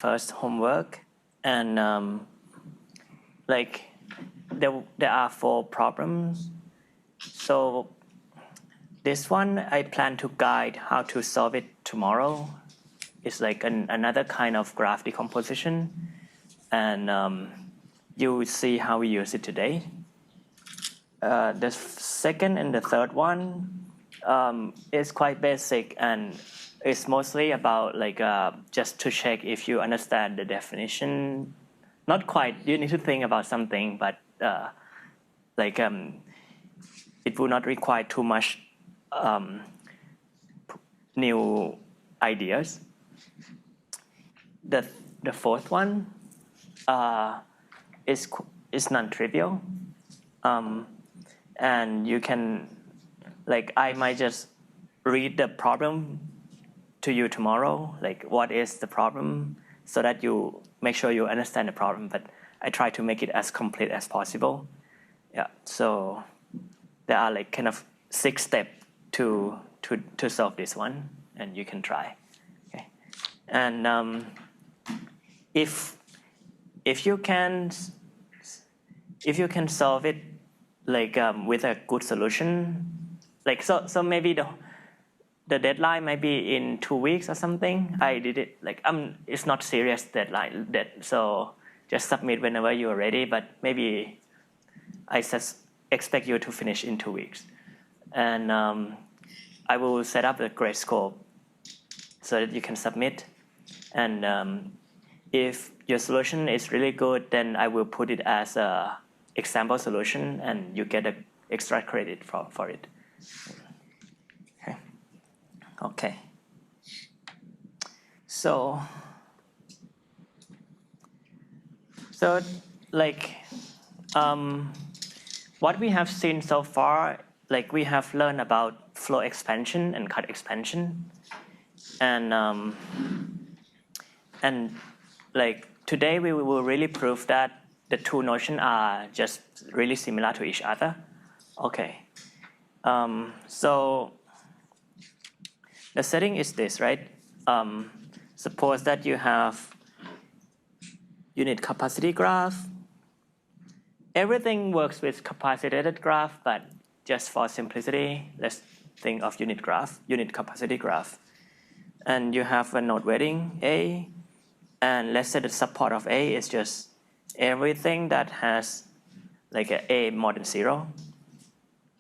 first homework, and like there are 4 problems. So this one I plan to guide how to solve it tomorrow. It's like another kind of graph decomposition, and you will see how we use it today. The second and the third one is quite basic, and it's mostly about like just to check if you understand the definition. Not quite. You need to think about something, but it will not require too much new ideas. The fourth one is non-trivial, and you can, like, I might just read the problem to you tomorrow, like what is the problem, so that you make sure you understand the problem, but I try to make it as complete as possible. Yeah, so there are like kind of 6 steps to solve this one, and you can try. Okay, and if you can solve it like with a good solution, like so maybe the deadline might be in 2 weeks or something. I did it like it's not serious deadline, so just submit whenever you are ready. But maybe I just expect you to finish in 2 weeks, and I will set up a grade scope so that you can submit. And if your solution is really good, then I will put it as a example solution, and you get an extra credit for it. Okay. So like what we have seen so far, like we have learned about flow expansion and cut expansion, and like today we will really prove that the 2 notions are just really similar to each other. Okay. So the setting is this, right? Suppose that you have unit capacity graph. Everything works with capacitated graph, but just for simplicity, let's think of unit capacity graph. And you have a node weighting A, and let's say the support of A is just everything that has like a more than 0.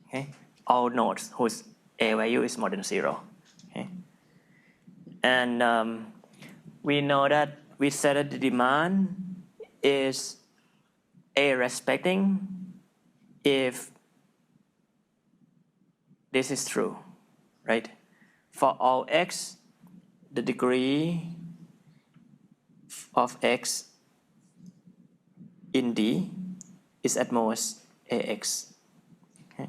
Okay, all nodes whose A value is more than 0. Okay, and we know that we said that the demand is A respecting if this is true, right? For all x, the degree of x in D is at most AX. Okay.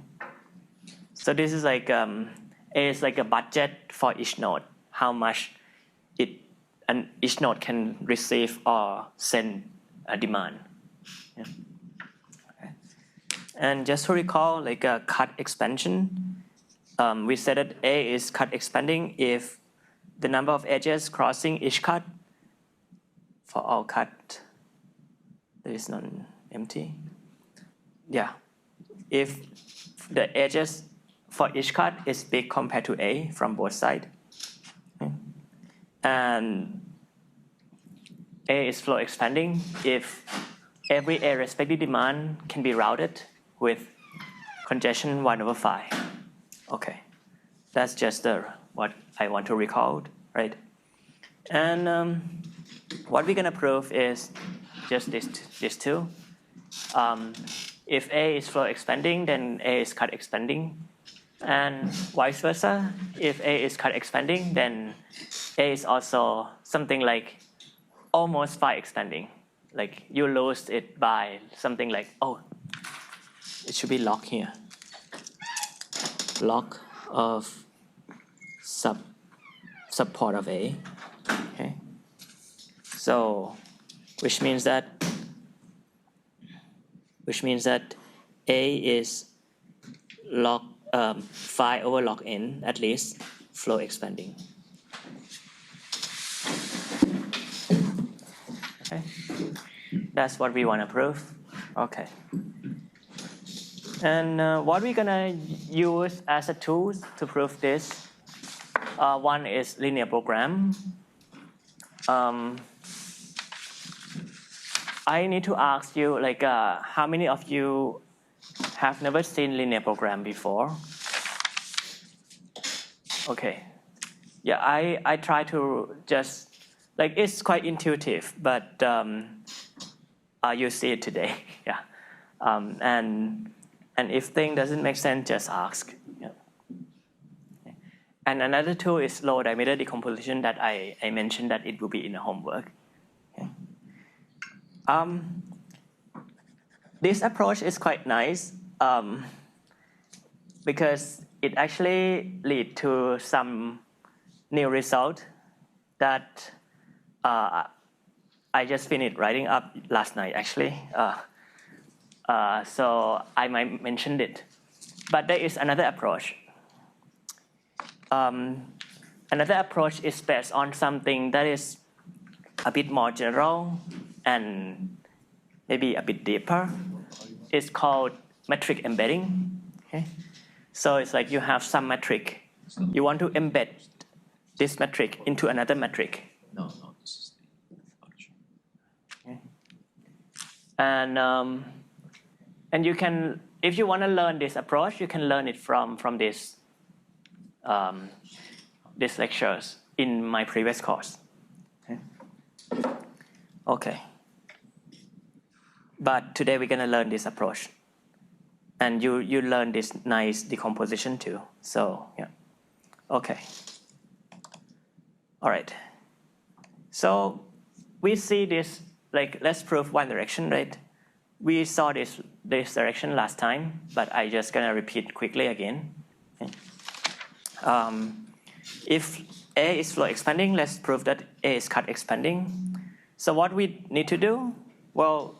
So this is like A is like a budget for each node, how much each node can receive or send a demand. Yeah. Okay. And just to recall, like a cut expansion, we said that A is cut expanding if the number of edges crossing each cut, for all cut, there is none empty. Yeah, if the edges for each cut is big compared to A from both sides. Okay. And A is flow expanding if every A respective demand can be routed with congestion 1/5. Okay, that's just what I want to recall, right? And what we're gonna prove is just these 2. If A is flow expanding, then A is cut expanding, and vice versa. If A is cut expanding, then A is also something like almost phi expanding. Like you lose it by something like, oh, it should be log here. Log of support of A. Okay. So which means that A is log phi over log n, at least flow expanding. Okay. That's what we want to prove. Okay. And what we're gonna use as a tool to prove this, one is linear program. I need to ask you, like, how many of you have never seen linear program before? Okay. Yeah, I try to just, like, it's quite intuitive, but you see it today. Yeah. And if thing doesn't make sense, just ask. Yeah. Okay. And another tool is low diameter decomposition that I mentioned that it will be in the homework. Okay. This approach is quite nice because it actually leads to some new result that I just finished writing up last night, actually. So I might mention it. But there is another approach. Another approach is based on something that is a bit more general and maybe a bit deeper. It's called metric embedding. Okay? So it's like you have some metric. You want to embed this metric into another metric. No, this is the function. Okay. And you can, if you want to learn this approach, you can learn it from this these lectures in my previous course. Okay. But today we're gonna learn this approach, and you learn this nice decomposition too. So yeah. Okay. All right. So we see this, like, let's prove one direction, right? We saw this direction last time, but I just gonna repeat quickly again. Okay. If A is flow expanding, let's prove that A is cut expanding. So what we need to do, well,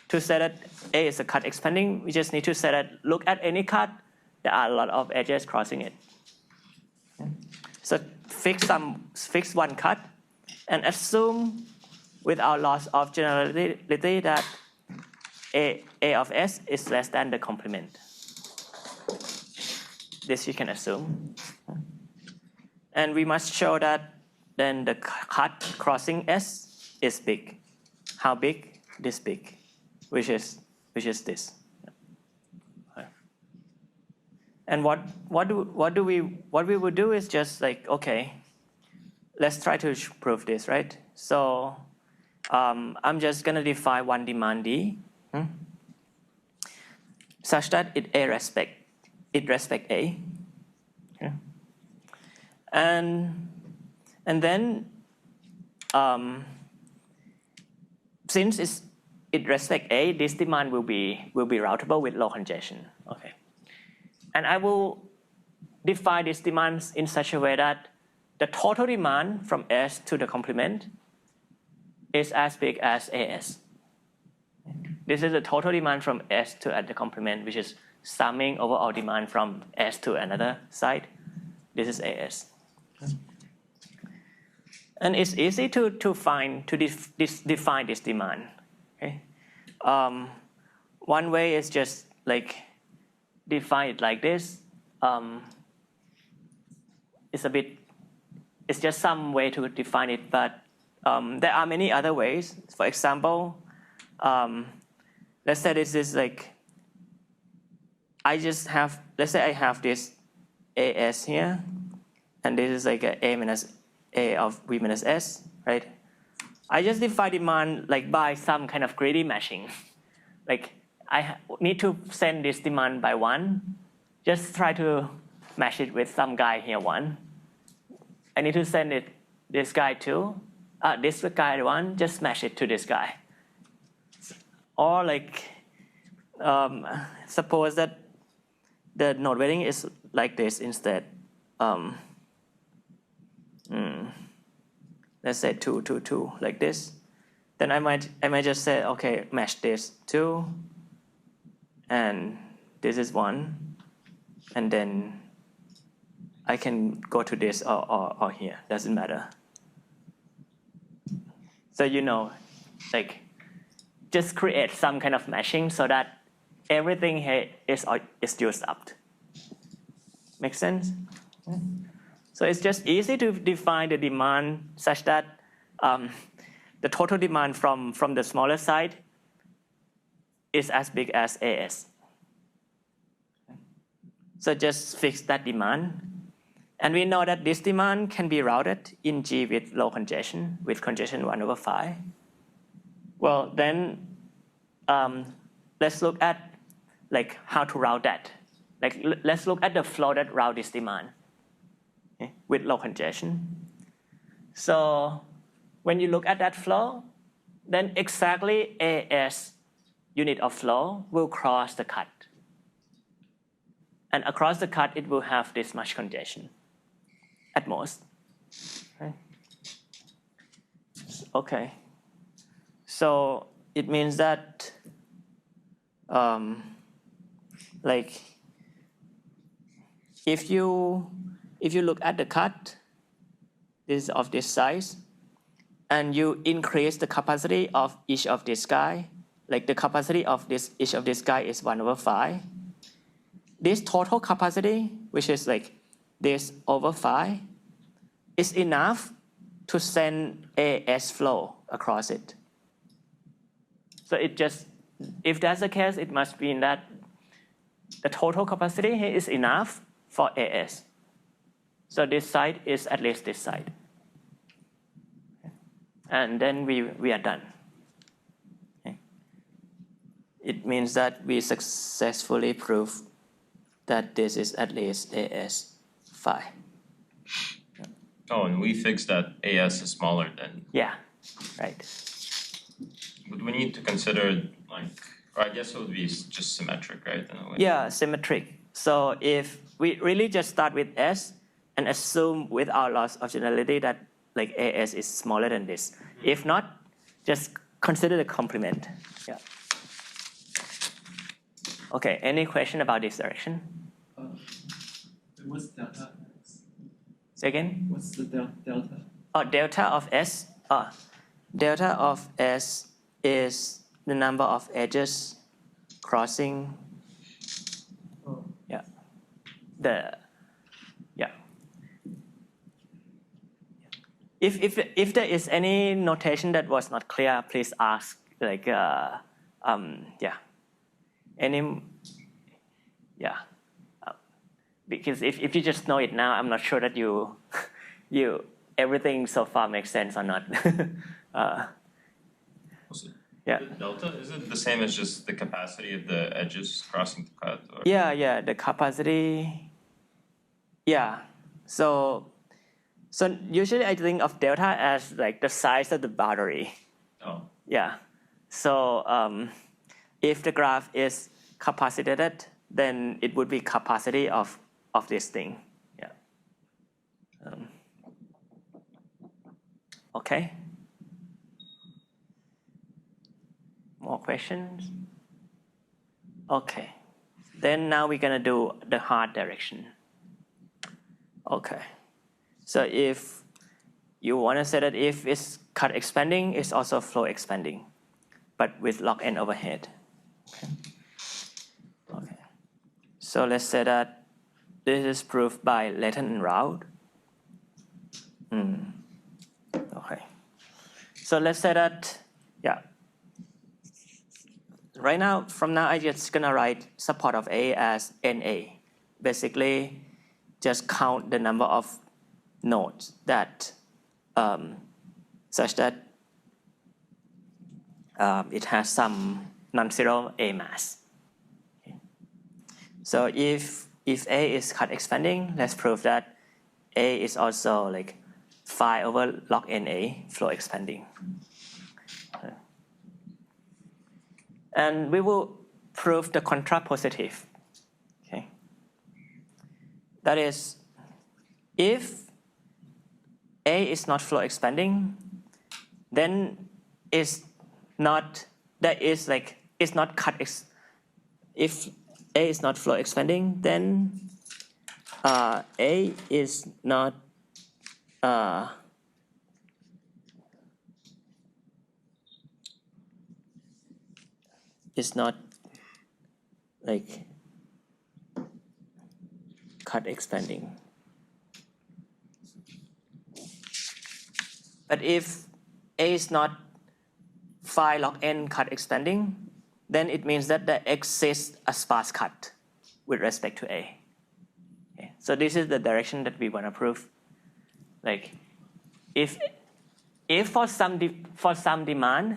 to say that A is a cut expanding, we just need to say that look at any cut, there are a lot of edges crossing it. Okay. So fix one cut and assume without loss of generality that A of S is less than the complement. This you can assume. And we must show that then the cut crossing S is big. How big? This big, which is this. And what we would do is just like, okay, let's try to prove this, right? So I'm just gonna define one demand D, such that it respect A. Okay. And then since it respect A, this demand will be routable with low congestion. Okay. And I will define these demands in such a way that the total demand from S to the complement is as big as AS. This is the total demand from S to the complement, which is summing over all demand from S to another side. This is AS. And it's easy to define this demand. Okay? One way is just like define it like this. It's just some way to define it, but there are many other ways. For example, let's say this is like, let's say I have this AS here, and this is like A minus A of V minus S, right? I just define demand like by some kind of greedy matching. Like I need to send this demand by one, just try to match it with some guy here one. I need to send it this guy too. This guy one, just match it to this guy. Or like, suppose that the node weighting is like this instead. Let's say 2, 2, 2, like this. Then I might just say, okay, match this 2, and this is 1, and then I can go to this or here, doesn't matter. So like just create some kind of meshing so that everything here is used up. Make sense? So it's just easy to define the demand such that the total demand from the smaller side is as big as AS. So just fix that demand. And we know that this demand can be routed in G with low congestion, with congestion 1/5. Well, then let's look at like how to route that. Like let's look at the flow that route this demand with low congestion. So when you look at that flow, then exactly AS unit of flow will cross the cut. And across the cut, it will have this much congestion at most. Okay. So it means that like if you look at the cut, this is of this size, and you increase the capacity of each of this guy, like the capacity of each of this guy is 1/5. This total capacity, which is like this over 5, is enough to send AS flow across it. So it just, if that's the case, it must mean that the total capacity here is enough for AS. So this side is at least this side. And then we are done. Okay. It means that we successfully prove that this is at least AS 5. Oh, and we fixed that AS is smaller than. Yeah, right. Would we need to consider like, or I guess it would be just symmetric, right? In a way. Yeah, symmetric. So if we really just start with S and assume with our loss of generality that like AS is smaller than this. If not, just consider the complement. Yeah. Okay, any question about this direction? What's delta x? Say again? What's the delta? Oh, delta of S. Delta of S is the number of edges crossing. Oh. Yeah. Yeah. If there is any notation that was not clear, please ask. Like yeah. Because if you just know it now, I'm not sure that you everything so far makes sense or not. Yeah. The delta, is it the same as just the capacity of the edges crossing the cut? Or? Yeah, the capacity. Yeah, so usually I think of delta as like the size of the boundary. Oh. Yeah, so if the graph is capacitated, then it would be capacity of this thing. Yeah. Okay. More questions? Okay. Then now we're gonna do the hard direction. Okay. So if you wanna say that if it's cut expanding, it's also flow expanding, but with log n overhead. Okay. So let's say that this is proved by Layton and Rout. Okay. So let's say that, yeah. Right now, from now, I'm just gonna write support of A as NA. Basically, just count the number of nodes that, such that it has some non-zero A mass. Okay. So if A is cut expanding, let's prove that A is also like phi over log NA flow expanding. And we will prove the contrapositive. Okay. That is, if A is not flow expanding, then it's not, that is like, it's not cut, if A is not flow expanding, then A is not is not like cut expanding. But if A is not phi log n cut expanding, then it means that there exists a sparse cut with respect to A. Okay. So this is the direction that we want to prove. Like, if for some demand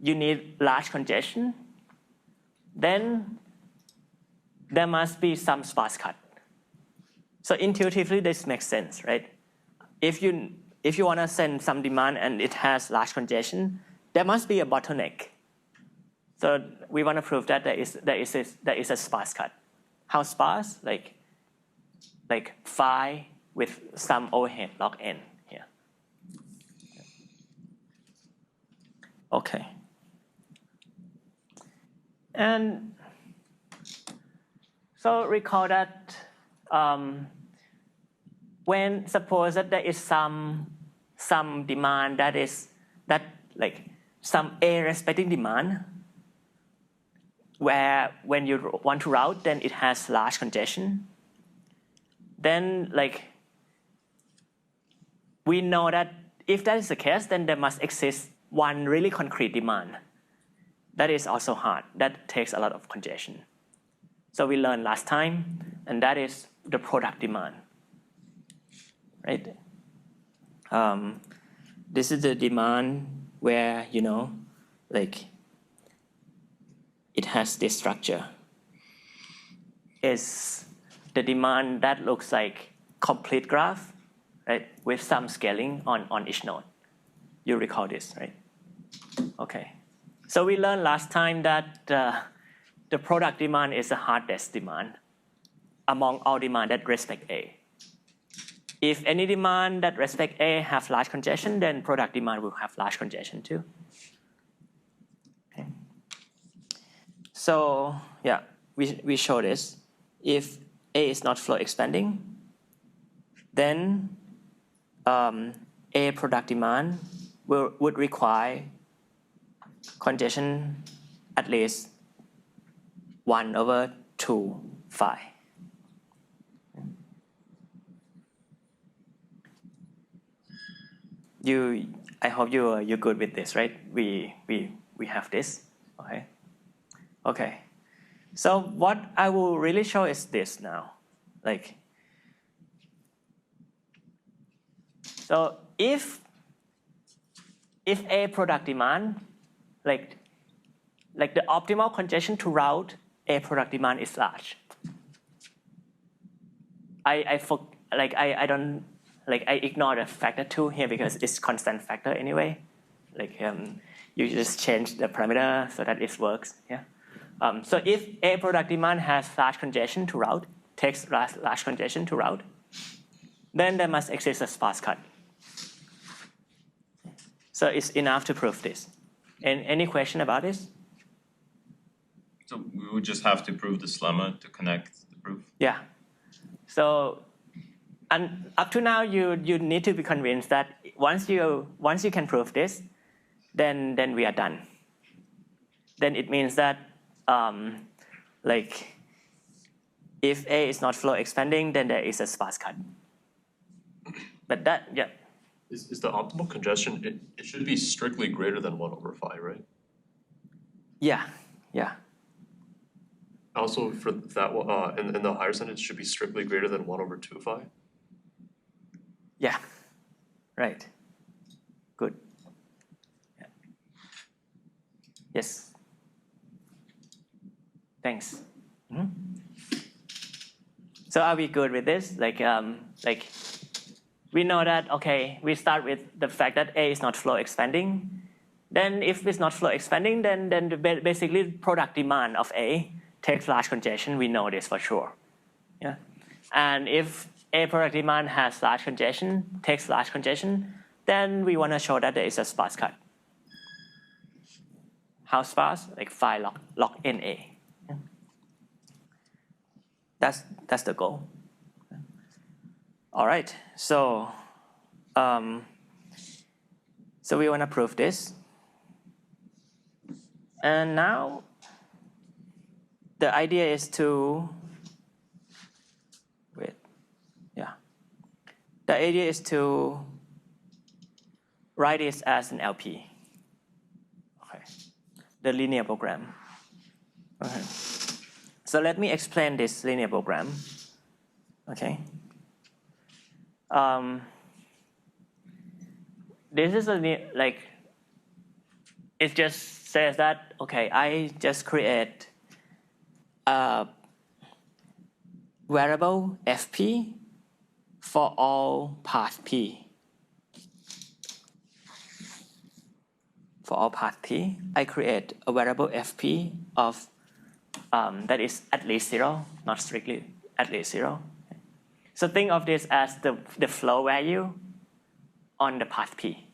you need large congestion, then there must be some sparse cut. So intuitively, this makes sense, right? If you want to send some demand and it has large congestion, there must be a bottleneck. So we want to prove that there is a sparse cut. How sparse? Like phi with some overhead log n here. Okay. And so recall that when suppose that there is some demand that like some A respecting demand, where when you want to route, then it has large congestion. Then like we know that if that is the case, then there must exist one really concrete demand. That is also hard. That takes a lot of congestion. So we learned last time, and that is the product demand, right? This is the demand where, like it has this structure. It's the demand that looks like complete graph, right, with some scaling on each node. You recall this, right? Okay. So we learned last time that the product demand is the hardest demand among all demand that respect A. If any demand that respect A have large congestion, then product demand will have large congestion too. Okay. So yeah, we show this. If A is not flow expanding, then A product demand would require congestion at least 1/2 phi. I hope you're good with this, right? We have this, okay? Okay. So what I will really show is this now, like. So if A product demand, like the optimal congestion to route A product demand is large. I ignore the factor 2 here because it's constant factor anyway. Like you just change the parameter so that it works. Yeah. So if A product demand has large congestion to route, takes large congestion to route, then there must exist a sparse cut. So it's enough to prove this. And any question about this? So we would just have to prove this lemma to connect the proof? Yeah. So and up to now, you need to be convinced that once you can prove this, then we are done. Then it means that like if A is not flow expanding, then there is a sparse cut. But that, yeah. Is the optimal congestion, it should be strictly greater than 1/phi, right? Yeah, yeah. Also for that, in the higher sentence, it should be strictly greater than 1/2 phi? Yeah, right. Good. Yeah. Yes. Thanks. Mm-hmm. So are we good with this? Like we know that, okay, we start with the fact that A is not flow expanding. Then if it's not flow expanding, then basically product demand of A takes large congestion. We know this for sure. Yeah. And if A product demand has large congestion, takes large congestion, then we want to show that there is a sparse cut. How sparse? Like phi log NA. Yeah. That's the goal. All right, so we want to prove this. And now the idea is to the idea is to write this as an LP. Okay, the linear program. Okay, so let me explain this linear program. Okay. This is it just says that, okay, I just create a variable fp for all path p. For all path p, I create a variable fp of that is at least 0, not strictly at least 0. So think of this as the flow value on the path p.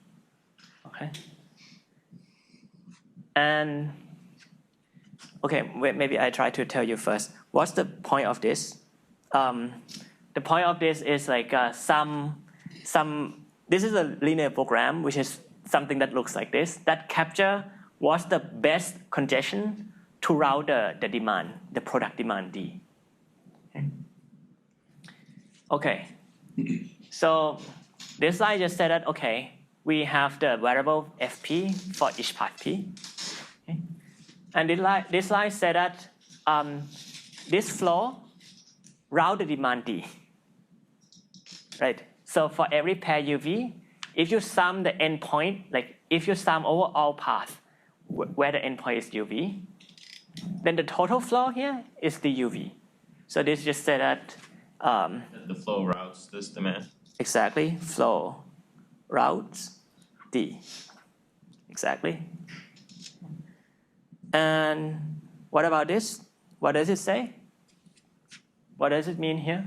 Okay. And okay, maybe I try to tell you first. What's the point of this? The point of this is like this is a linear program, which is something that looks like this, that capture what's the best congestion to route the demand, the product demand D. Okay. So this slide just said that, okay, we have the variable fp for each path p. Okay. And this slide said that this flow route the demand D. Right? So for every pair UV, if you sum the endpoint, like if you sum over all paths where the endpoint is UV, then the total flow here is the UV. So this just said that The flow routes this demand. exactly, flow routes D. Exactly. And what about this? What does it say? What does it mean here?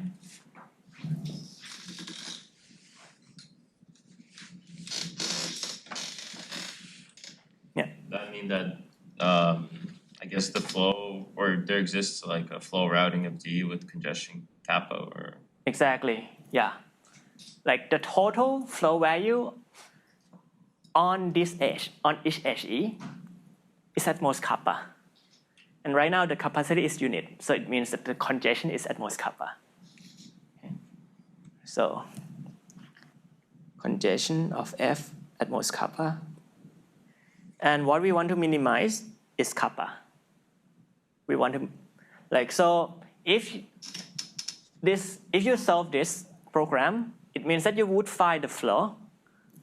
Yeah. That mean that I guess the flow, or there exists like a flow routing of D with congestion kappa, or Exactly. Yeah. Like the total flow value on this edge, on each HE, is at most kappa. And right now the capacity is unit, so it means that the congestion is at most kappa. Okay. So congestion of F at most kappa. And what we want to minimize is kappa. We want to, like, so if you solve this program, it means that you would find the flow,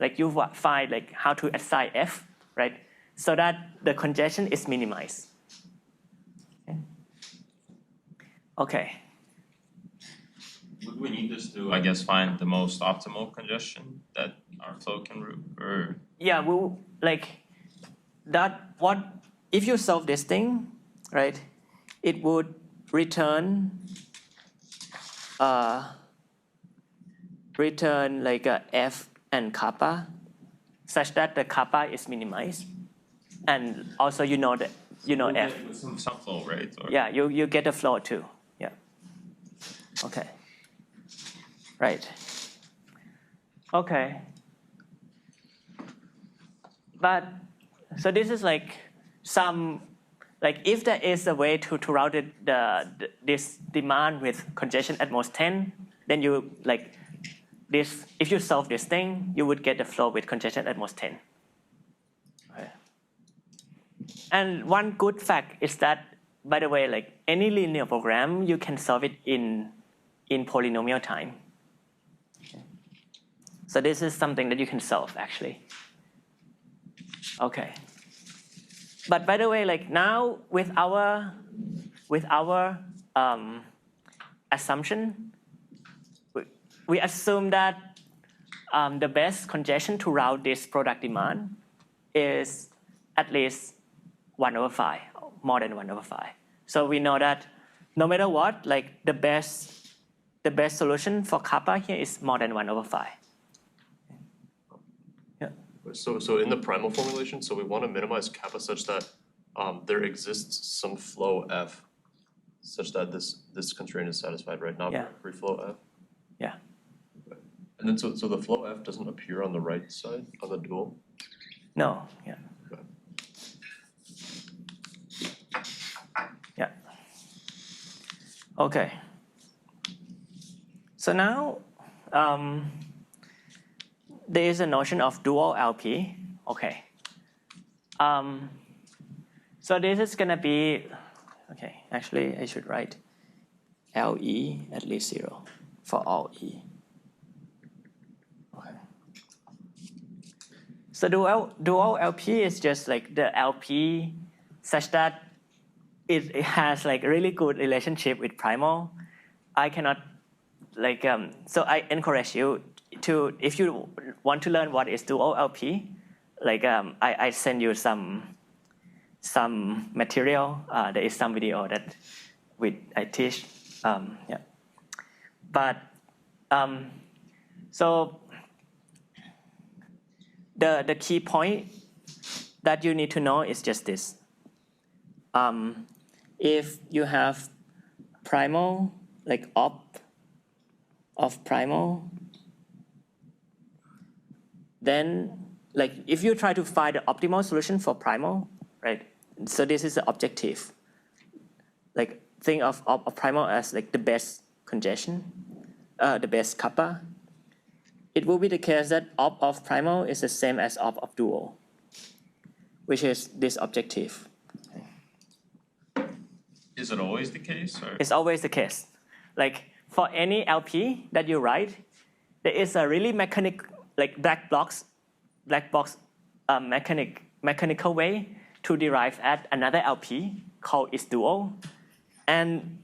like you would find like how to assign F, right? So that the congestion is minimized. Okay. would we need this to, I guess, find the most optimal congestion that our flow can route, or? Yeah, we'll like that. What if you solve this thing, right? It would return like a F and kappa, such that the kappa is minimized, and also you know F. With some flow, right? Or? Yeah, you get a flow too. Yeah. Okay. Right. Okay. But so this is like some, like if there is a way to route this demand with congestion at most 10, then you like this. If you solve this thing, you would get the flow with congestion at most 10. Okay. And one good fact is that, by the way, like any linear program, you can solve it in polynomial time. Okay. So this is something that you can solve actually. Okay. But by the way, like now with our assumption, we assume that the best congestion to route this product demand is at least 1/5, more than 1/5. So we know that no matter what, like the best solution for kappa here is more than 1/5. So in the primal formulation, so we want to minimize kappa such that there exists some flow F such that this constraint is satisfied, right? Not Yeah. free flow F. Yeah. And then so the flow F doesn't appear on the right side on the dual. No. Yeah. Okay. Yeah. Okay. So now there is a notion of dual LP. Okay. So this is gonna be, okay, actually I should write LE at least 0 for all E. Okay. So dual LP is just like the LP such that it has like a really good relationship with primal. I cannot like, so I encourage you to, if you want to learn what is dual LP, like I send you some material. There is some video that I teach. Yeah. But so the key point that you need to know is just this. If you have primal, like op of primal, then like if you try to find the optimal solution for primal, right? So this is the objective. Like think of primal as like the best congestion, the best kappa. It will be the case that op of primal is the same as op of dual, which is this objective. Is it always the case, or? It's always the case. Like for any LP that you write, there is a really black box mechanical way to derive at another LP called its dual, and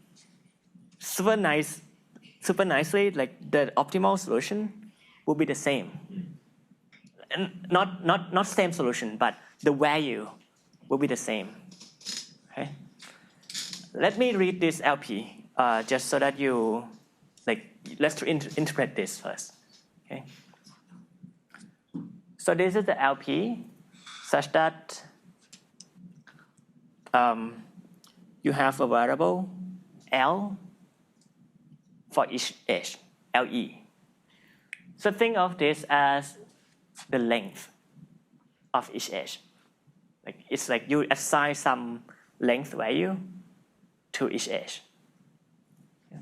super nicely, like the optimal solution will be the same. And not same solution, but the value will be the same. Okay. Let me read this LP just so that you let's interpret this first. Okay. So this is the LP such that you have a variable L for each edge, LE. So think of this as the length of each edge. Like it's like you assign some length value to each edge. Yeah.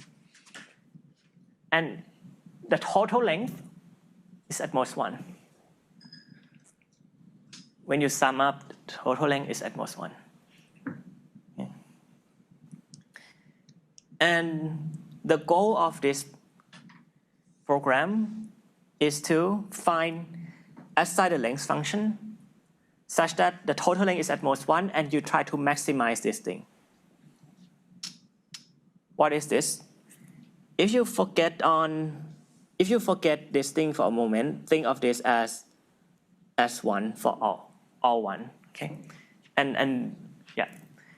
And the total length is at most 1. When you sum up, the total length is at most 1. Yeah. And the goal of this program is to assign the length function such that the total length is at most 1 and you try to maximize this thing. What is this? If you forget this thing for a moment, think of this as 1 for all 1. Okay, and yeah.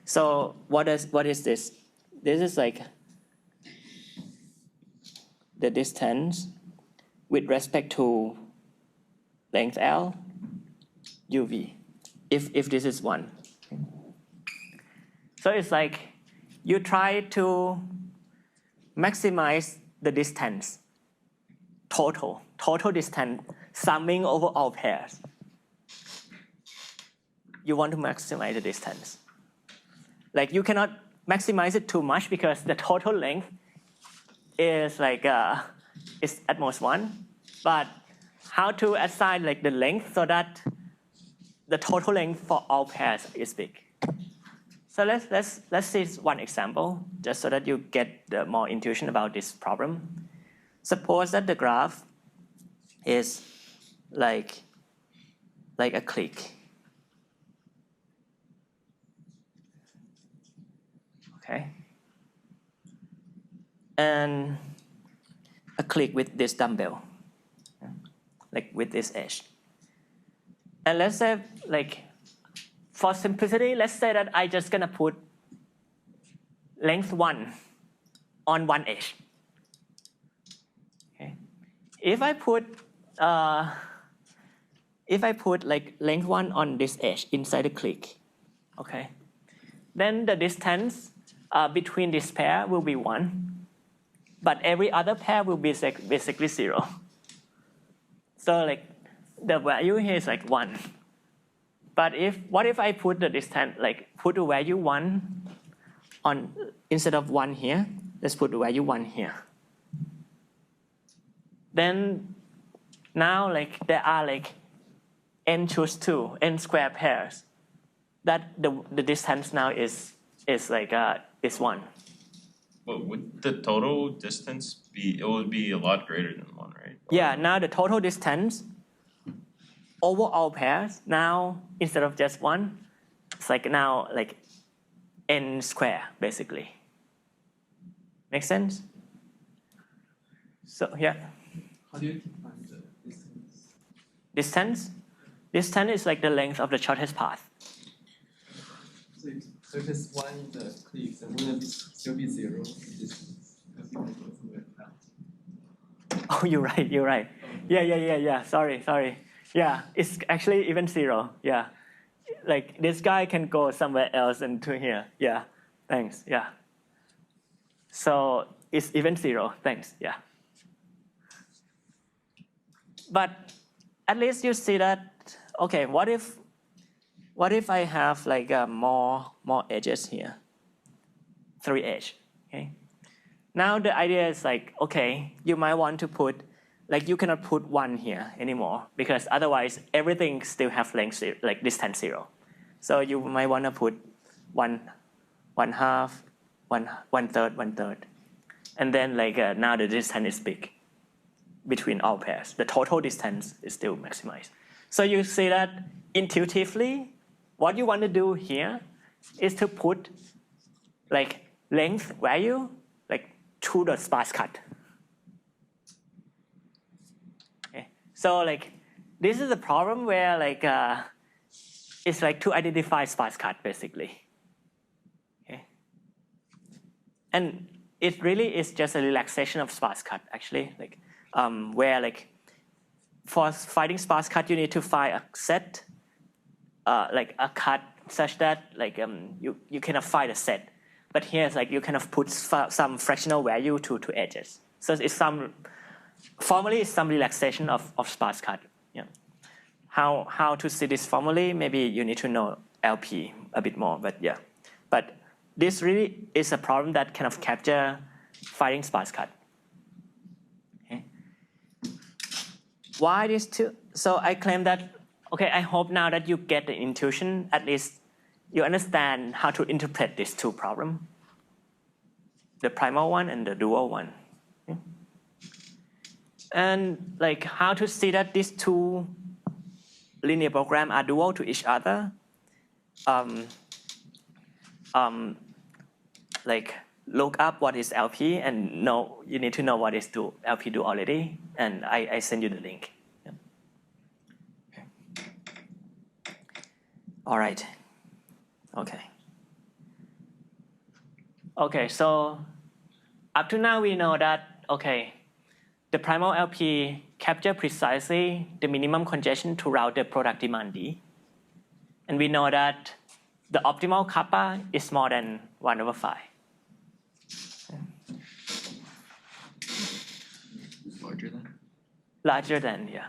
So what is this? This is like the distance with respect to length L, UV. If this is 1. So it's like you try to maximize the distance, total distance, summing over all pairs. You want to maximize the distance. Like you cannot maximize it too much because the total length is like is at most 1. But how to assign like the length so that the total length for all pairs is big. So let's see one example just so that you get the more intuition about this problem. Suppose that the graph is like a clique. Okay. And a clique with this dumbbell, like with this edge. And let's say like, for simplicity, let's say that I just gonna put length 1 on one edge. Okay. If I put like length 1 on this edge inside the clique, okay, then the distance between this pair will be 1, but every other pair will be basically 0. So like the value here is like 1. But what if I put the distance, like put the value 1 on instead of 1 here, let's put the value 1 here. Then now like there are like n choose 2, n square pairs. That the distance now is like is 1. But would the total distance be, it would be a lot greater than 1, right? Yeah, now the total distance over all pairs, now instead of just 1, it's like now like n square basically. Make sense? So yeah. How do you define the distance? Distance? Distance is like the length of the shortest path. So if it's 1 in the cliff, then wouldn't it still be 0 distance? Because you can go somewhere else. Oh, you're right. Yeah. Sorry. Yeah, it's actually even 0. Yeah. Like this guy can go somewhere else into here. Yeah. Thanks. Yeah. So it's even 0. Thanks. Yeah. But at least you see that, okay, what if I have like more edges here? 3 edges. Okay. Now the idea is like, okay, you might want to put, like you cannot put 1 here anymore because otherwise everything still have length like distance 0. So you might want to put 1/2, 1/3, and then like now the distance is big between all pairs. The total distance is still maximized. So you see that intuitively, what you want to do here is to put like length value like to the sparse cut. Okay. So like this is a problem where like it's like to identify sparse cut basically. Okay. And it really is just a relaxation of sparse cut actually, like where like for finding sparse cut you need to find a set like a cut such that like you cannot find a set, but here it's like you kind of put some fractional value to edges. So it's formally it's some relaxation of sparse cut. Yeah. How to see this formally? Maybe you need to know LP a bit more, but yeah. But this really is a problem that kind of capture finding sparse cut. Okay. Why these two? So I claim that, okay, I hope now that you get the intuition, at least you understand how to interpret these two problems, the primal one and the dual one. Okay. And like how to see that these two linear programs are dual to each other. Like look up what is LP and know you need to know what is LP duality, and I send you the link. Yeah. Okay. All right. Okay, so up to now we know that, okay, the primal LP capture precisely the minimum congestion throughout the product demand D. And we know that the optimal kappa is more than 1/5. Larger than, yeah.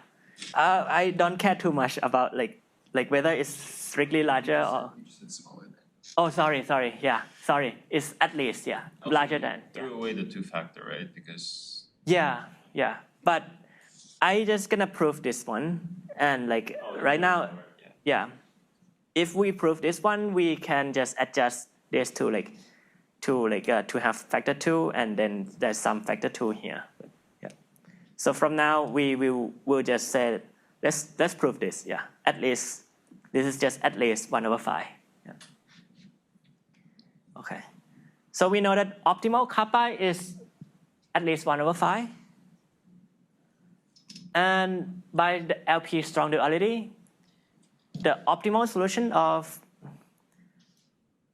I don't care too much about like whether it's strictly larger or. You said smaller than. Oh, sorry. Yeah, sorry. It's at least, yeah, larger than. Yeah. Threw away the 2-factor, right? Because. Yeah. But I just gonna prove this one, and like right now, yeah. If we prove this one, we can just adjust this to to have factor 2, and then there's some factor 2 here. Yeah. So from now we'll just say let's prove this. Yeah. At least this is just at least 1/5. Yeah. Okay. So we know that optimal kappa is at least 1/5. And by the LP strong duality, the optimal solution of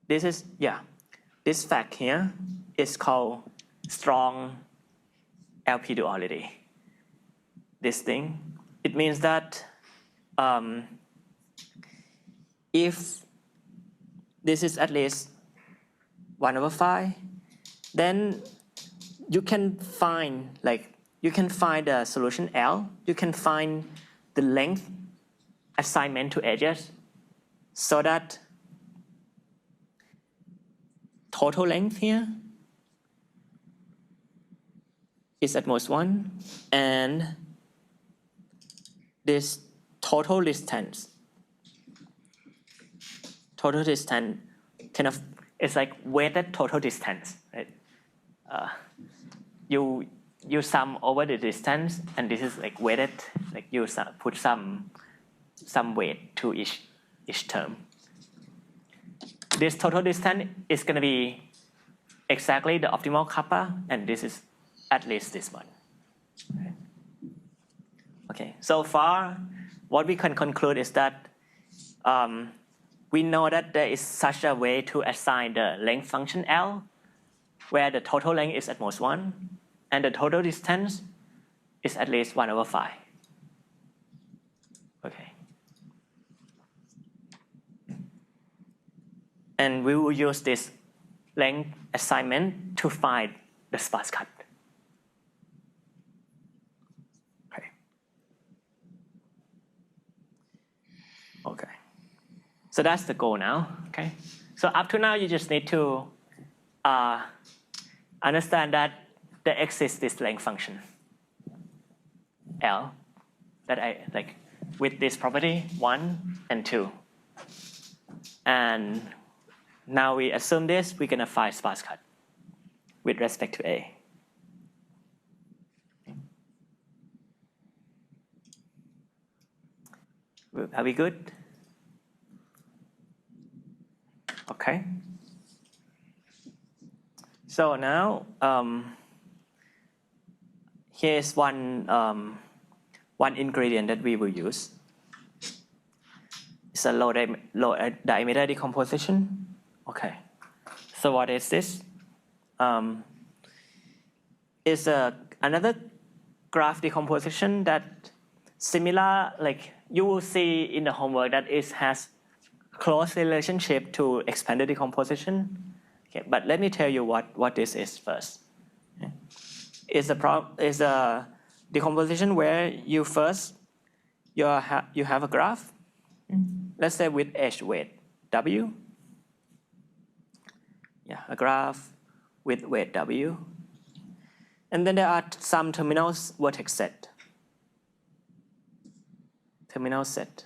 this fact here is called strong LP duality. This thing, it means that if this is at least 1/5, then you can find the solution L. You can find the length assignment to edges so that total length here is at most 1, and this total distance kind of, it's like weighted total distance, right? You sum over the distance, and this is like weighted, like you put some weight to each term. This total distance is going to be exactly the optimal kappa, and this is at least this one. Okay, so far, what we can conclude is that we know that there is such a way to assign the length function L, where the total length is at most 1, and the total distance is at least 1/5. Okay. And we will use this length assignment to find the sparse cut. Okay. Okay. So that's the goal now. Okay. So up to now, you just need to understand that there exists this length function L that I like with this property 1 and 2. And now we assume this, we're gonna find sparse cut with respect to A. Are we good? Okay. So now here's one ingredient that we will use. It's a low diameter decomposition. Okay. So what is this? It's another graph decomposition that similar, like you will see in the homework that it has close relationship to expanded decomposition. Okay, but let me tell you what this is first. Okay. It's a decomposition where you first you have a graph. Let's say with edge weight W. Yeah, a graph with weight W. And then there are some terminals vertex set. Terminal set.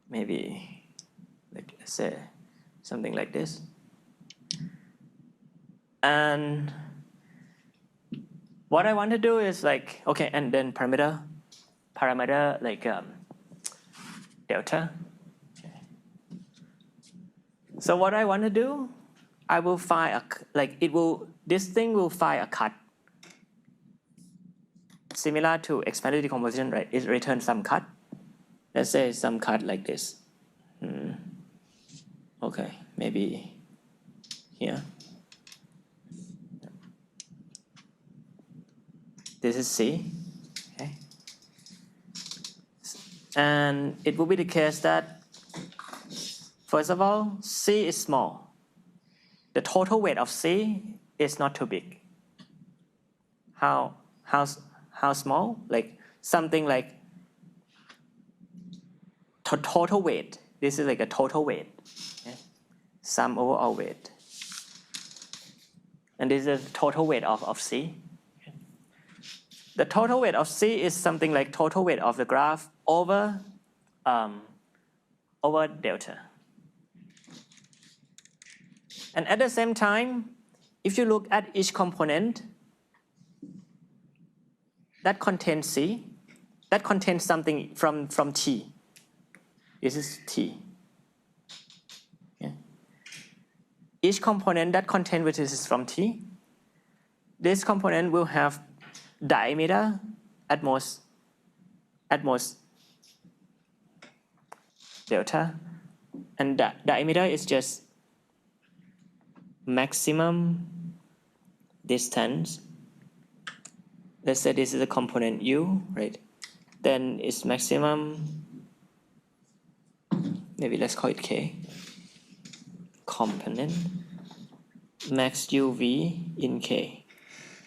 Maybe, like, let's say something like this. And what I want to do is like, okay, and then parameter like delta. Okay. So what I want to do, I will find this thing will find a cut similar to expanded decomposition, right? It returns some cut. Let's say some cut like this. Okay, maybe here. This is C. Okay. And it will be the case that, first of all, C is small. The total weight of C is not too big. How small? Like something like total weight. This is like a total weight. Okay? Sum over all weight. And this is the total weight of C. Okay? The total weight of C is something like total weight of the graph over delta. And at the same time, if you look at each component that contains C, that contains something from T. This is T. Okay. Each component that contains which is from T, this component will have diameter at most delta, and diameter is just maximum distance. Let's say this is a component U, right? Then it's maximum, maybe let's call it K, component, max UV in K,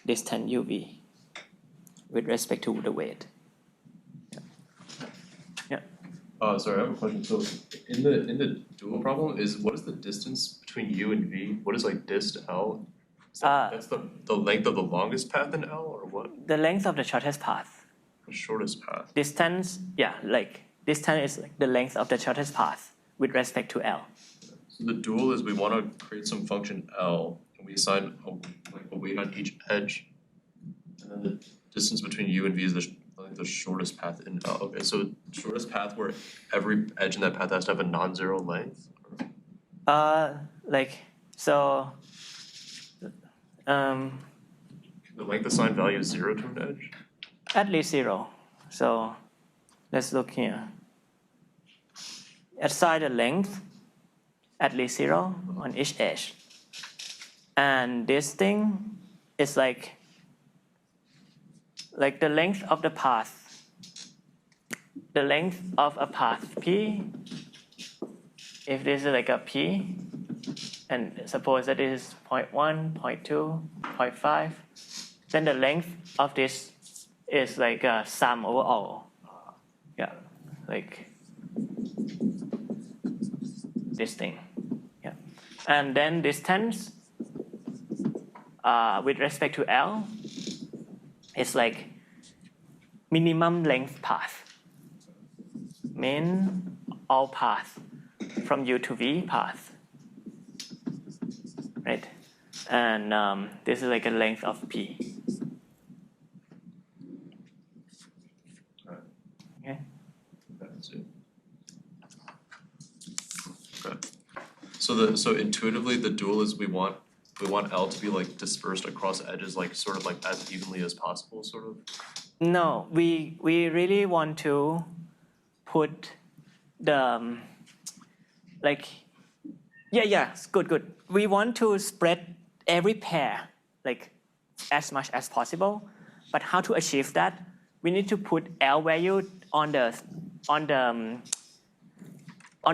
distance UV with respect to the weight. Yeah. Sorry, I have a question. So in the dual problem, what is the distance between U and V? What is like dist L? That's the length of the longest path in L or what? The length of the shortest path. The shortest path. Distance, yeah, like distance is like the length of the shortest path with respect to L. So the dual is we wanna create some function L and we assign a weight on each edge. And then the distance between U and V is the shortest path in L. Okay, so shortest path where every edge in that path has to have a non-zero length? Like so. The length assigned value is 0 to an edge? At least 0. So let's look here. Assign the length at least 0 on each edge. And this thing is like the length of the path. The length of a path P, if this is like a P, and suppose that this is 0.1, 0.2, 0.5, then the length of this is like a sum over all. Yeah, like this thing. Yeah, and then distance with respect to L is like minimum length path, min all path from U to V path. Right, and this is like a length of P. Okay. That's it. Okay. So intuitively the dual is we want L to be like dispersed across edges like sort of like as evenly as possible sort of? No, we really want to put the like. Yeah, good. We want to spread every pair like as much as possible, but how to achieve that? We need to put L value on the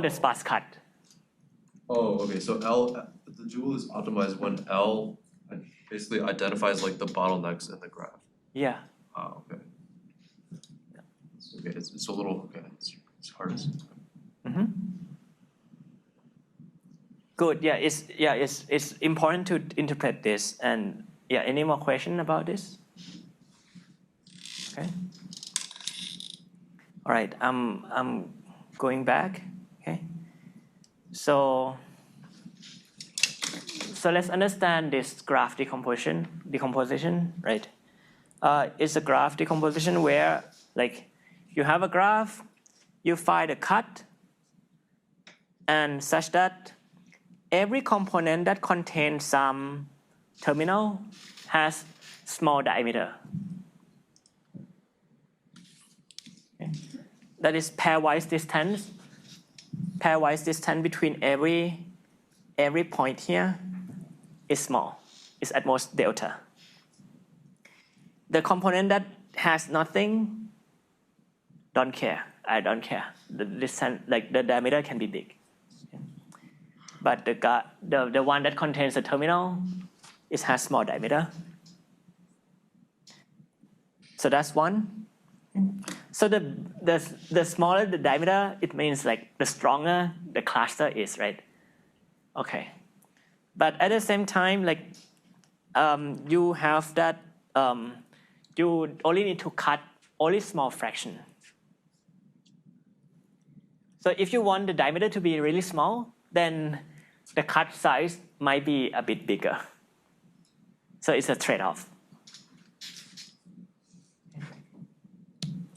sparse cut. Oh, okay, so the dual is optimized when L basically identifies like the bottlenecks in the graph. Yeah. Okay. Okay, it's a little, okay, it's hard to. Mm-hmm. Good. Yeah, it's important to interpret this. And yeah, any more question about this? Okay. All right. I'm going back. Okay. So let's understand this graph decomposition, right? It's a graph decomposition where like you have a graph, you find a cut, and such that every component that contains some terminal has small diameter. Okay. That is pairwise distance. Pairwise distance between every point here is small. It's at most delta. The component that has nothing, don't care. I don't care. The distance, like the diameter, can be big. But the one that contains the terminal, it has small diameter. So that's one. So the smaller the diameter, it means like the stronger the cluster is, right? Okay. But at the same time, like you have that you only need to cut only small fraction. So if you want the diameter to be really small, then the cut size might be a bit bigger. So it's a trade-off.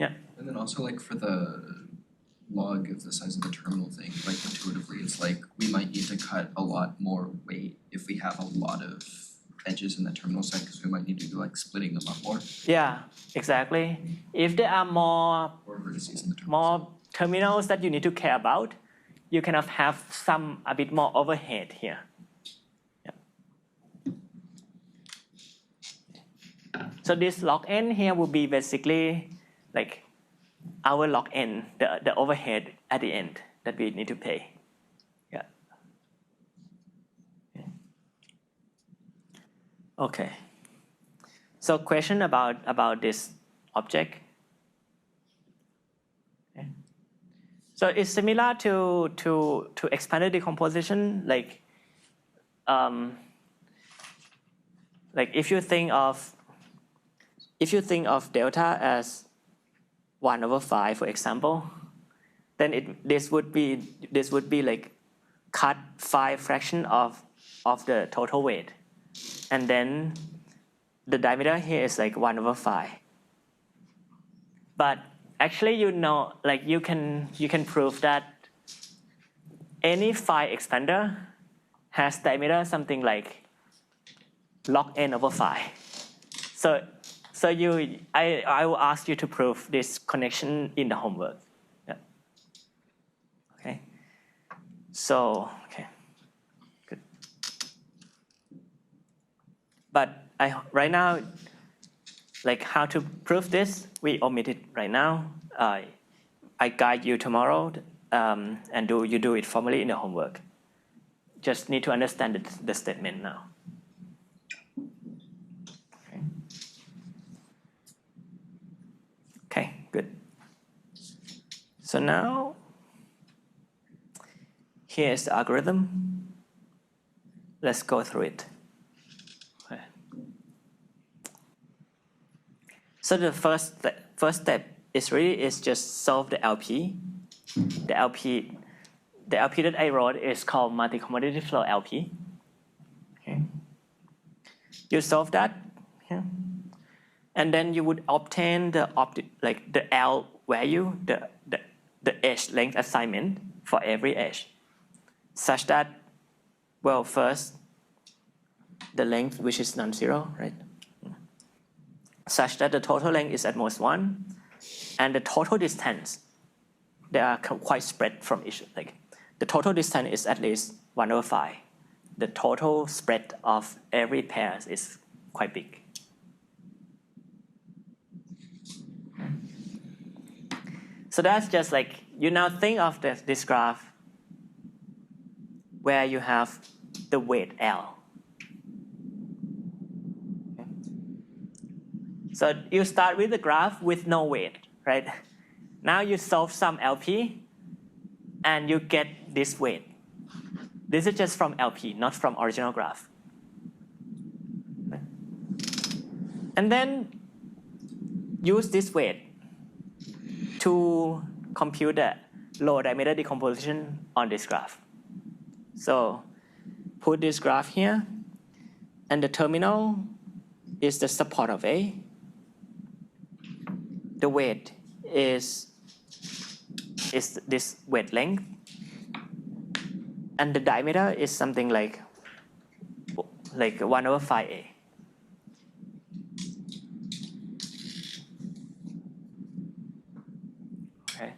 Yeah. And then also like for the log of the size of the terminal thing, like intuitively, it's like we might need to cut a lot more weight if we have a lot of edges in the terminal side because we might need to do like splitting them up more. Yeah, exactly. If there are more Or vertices in the terminal side. terminals that you need to care about, you kind of have a bit more overhead here. Yeah. So this log n here will be basically like our log n, the overhead at the end that we need to pay. Yeah. Okay. So question about this object. Okay. So it's similar to expanded decomposition, like like if you think of delta as 1/5, for example, then this would be like cut 5 fraction of the total weight, and then the diameter here is like 1/5. But actually, like you can prove that any phi expander has diameter something like log n/phi. So I will ask you to prove this connection in the homework. Yeah. Okay. So okay, good. But right now, like how to prove this, we omit it right now. I guide you tomorrow, and you do it formally in the homework. Just need to understand the statement now. Okay, good. So now, here is the algorithm. Let's go through it. Okay. So the first step is just solve the LP. The LP that I wrote is called multi-commodity flow LP. Okay. You solve that, yeah. And then you would obtain the L value, the edge length assignment for every edge, such that, well, first the length which is non-zero, right? Such that the total length is at most 1, and the total distance, they are quite spread from each. Like the total distance is at least 1/5. The total spread of every pair is quite big. So that's just like, you now think of this graph where you have the weight L. Okay. So you start with the graph with no weight, right? Now you solve some LP and you get this weight. This is just from LP, not from original graph. Okay. And then use this weight to compute the low diameter decomposition on this graph. So put this graph here, and the terminal is the support of A. The weight is this weight length, and the diameter is something like 1/5A. Okay.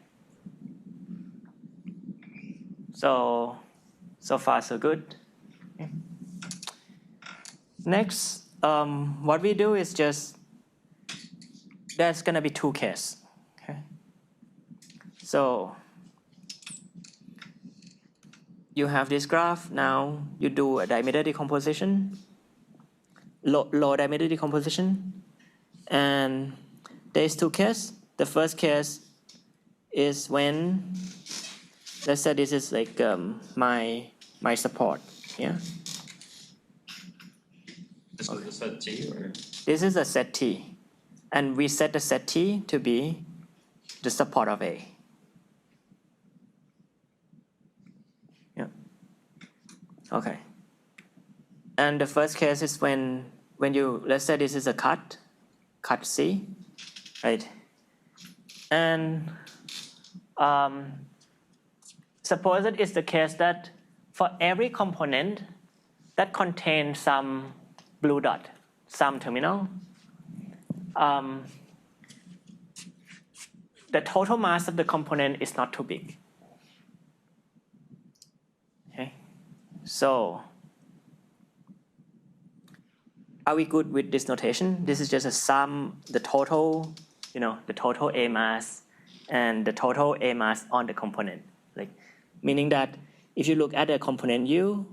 So far so good. Okay. Next, what we do is just, there's gonna be 2 cases. Okay. So you have this graph. Now you do a diameter decomposition, low diameter decomposition, and there's 2 cases. The first case is when, let's say this is like my support here. This is a set T, or? This is a set T, and we set the set T to be the support of A. Yeah. Okay. And the first case is when you, let's say this is a cut C, right? And suppose it is the case that for every component that contains some blue dot, some terminal, the total mass of the component is not too big. Okay, so are we good with this notation? This is just a sum, the total A mass and the total A mass on the component. Like, meaning that if you look at the component U,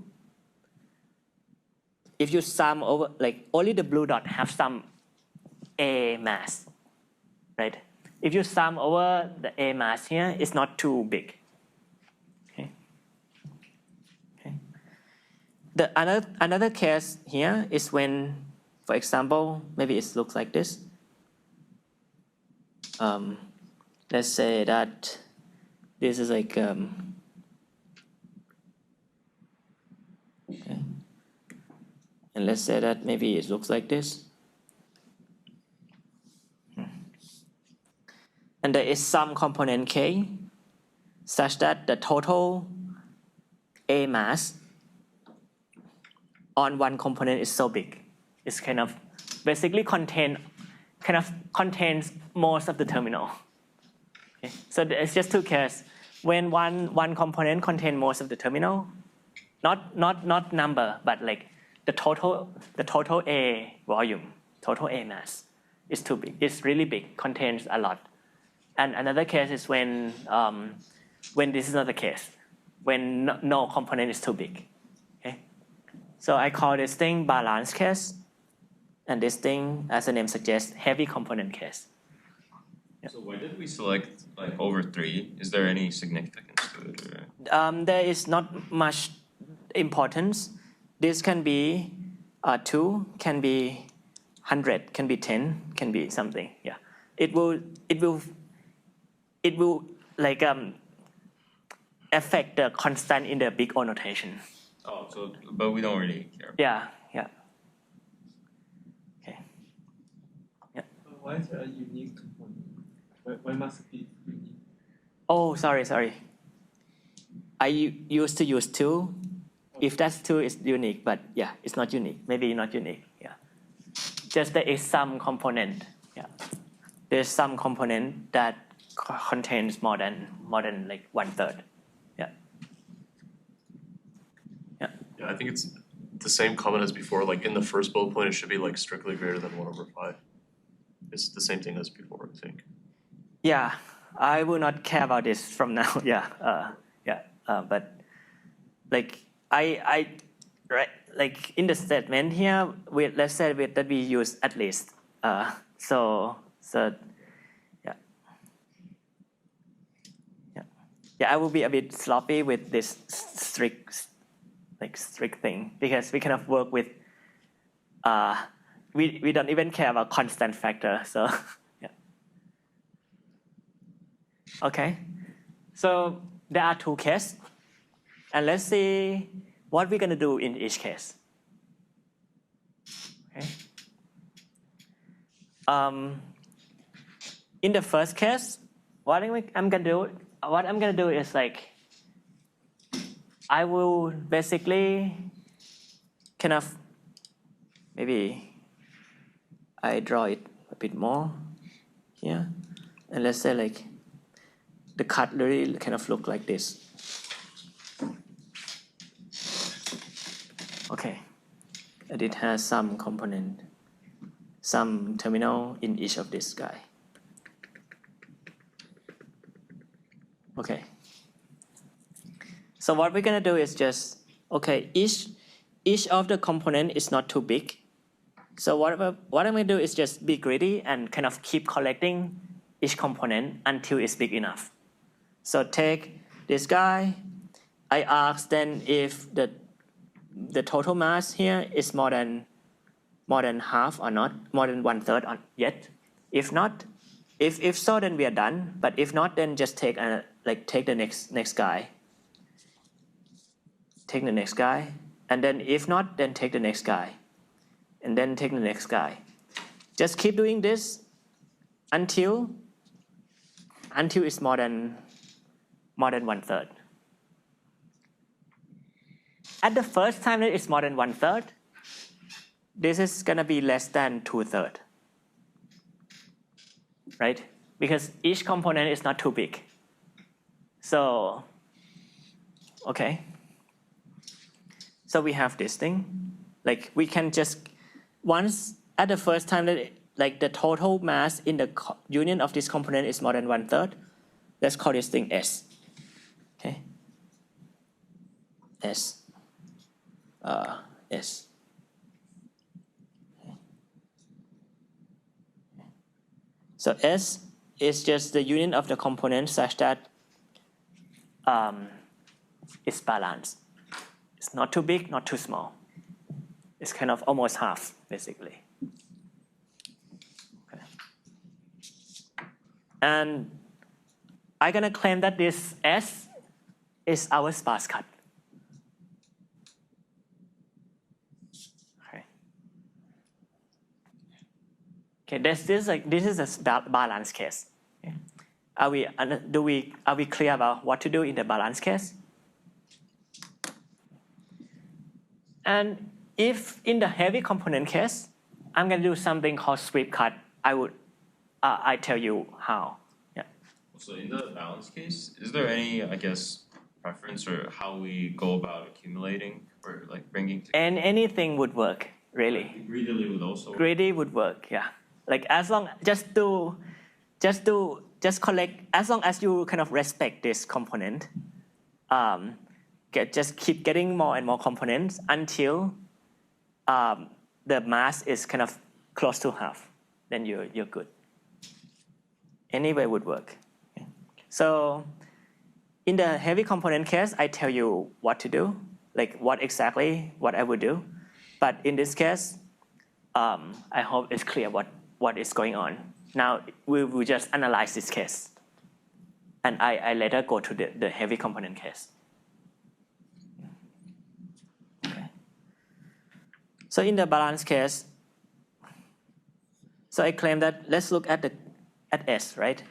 if you sum over, like only the blue dot have some A mass, right? If you sum over the A mass here, it's not too big. Okay. Okay. Another case here is when For example, maybe it looks like this. Let's say that this is like okay. And let's say that maybe it looks like this. And there is some component K such that the total A mass on one component is so big. It's kind of basically contains most of the terminal. Okay. So it's just two cases. When one component contains most of the terminal, not number, but like the total A volume, total A mass is too big. It's really big, contains a lot. And another case is when this is not the case, when no component is too big. Okay? So I call this thing balance case, and this thing, as the name suggests, heavy component case. So why did we select like over 3? Is there any significance to it? Or? There is not much importance. This can be 2, can be 100, can be 10, can be something. Yeah, it will like affect the constant in the big O notation. Oh, so but we don't really care. Yeah. Okay. Why is there a unique component? Why must it be unique? Oh, sorry. I used to use 2. If that's 2, it's unique, but yeah, it's not unique. Maybe not unique. Yeah. Just there is some component. Yeah. There's some component that contains more than like 1/3. Yeah. Yeah, I think it's the same comment as before, like in the first bullet point, it should be like strictly greater than 1/5. It's the same thing as before, I think. Yeah, I will not care about this from now. But like I right, like in the statement here, let's say that we use at least. So yeah, I will be a bit sloppy with this strict thing because we kind of work with we don't even care about constant factor. So yeah. Okay, so there are 2 cases, and let's see what we're gonna do in each case. Okay. In the first case, what I'm gonna do is like I will basically kind of maybe I draw it a bit more here, and let's say like the cut really kind of look like this. Okay, and it has some component, some terminal in each of this guy. Okay. So what we're gonna do is just each of the component is not too big. So what I'm gonna do is just be greedy and kind of keep collecting each component until it's big enough. So take this guy. I ask then if the total mass here is more than half or not, more than 1/3 or yet. If not, if so, then we are done. But if not, then just take the next guy. Take the next guy, and then if not, then take the next guy, and then take the next guy. Just keep doing this until it's more than 1/3. At the first time that it's more than 1/3, this is gonna be less than 2/3, right? Because each component is not too big. So, okay. So we have this thing, like we can just, once at the first time that like the total mass in the union of this component is more than 1/3, let's call this thing S, okay? S. So S is just the union of the components such that it's balanced. It's not too big, not too small. It's kind of almost half, basically. And I'm gonna claim that this S is our sparse cut. Okay, this is a balance case. Okay. Are we clear about what to do in the balance case? And if in the heavy component case, I'm going to do something called sweep cut. I tell you how. Yeah. So in the balance case, is there any, I guess, preference or how we go about accumulating or like bringing together? And anything would work, really. Greedily would also work. Greedy would work, yeah. Like as long just collect as long as you kind of respect this component, just keep getting more and more components until the mass is kind of close to half. Then you're good. Any way would work. Okay. So in the heavy component case, I tell you what to do, like what I would do. But in this case, I hope it's clear what is going on. Now we will just analyze this case. And I later go to the heavy component case. Okay. So in the balance case, so I claim that let's look at S, right?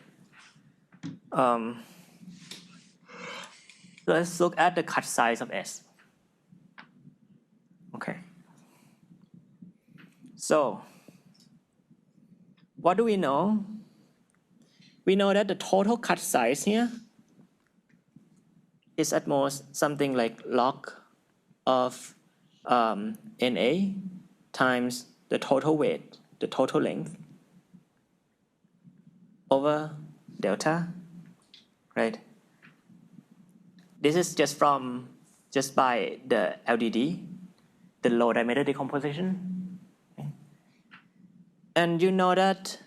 Let's look at the cut size of S. Okay. So what do we know? We know that the total cut size here is at most something like log of NA times the total weight, the total length, over delta, right? This is just by the LDD, the low diameter decomposition. Okay. And you know that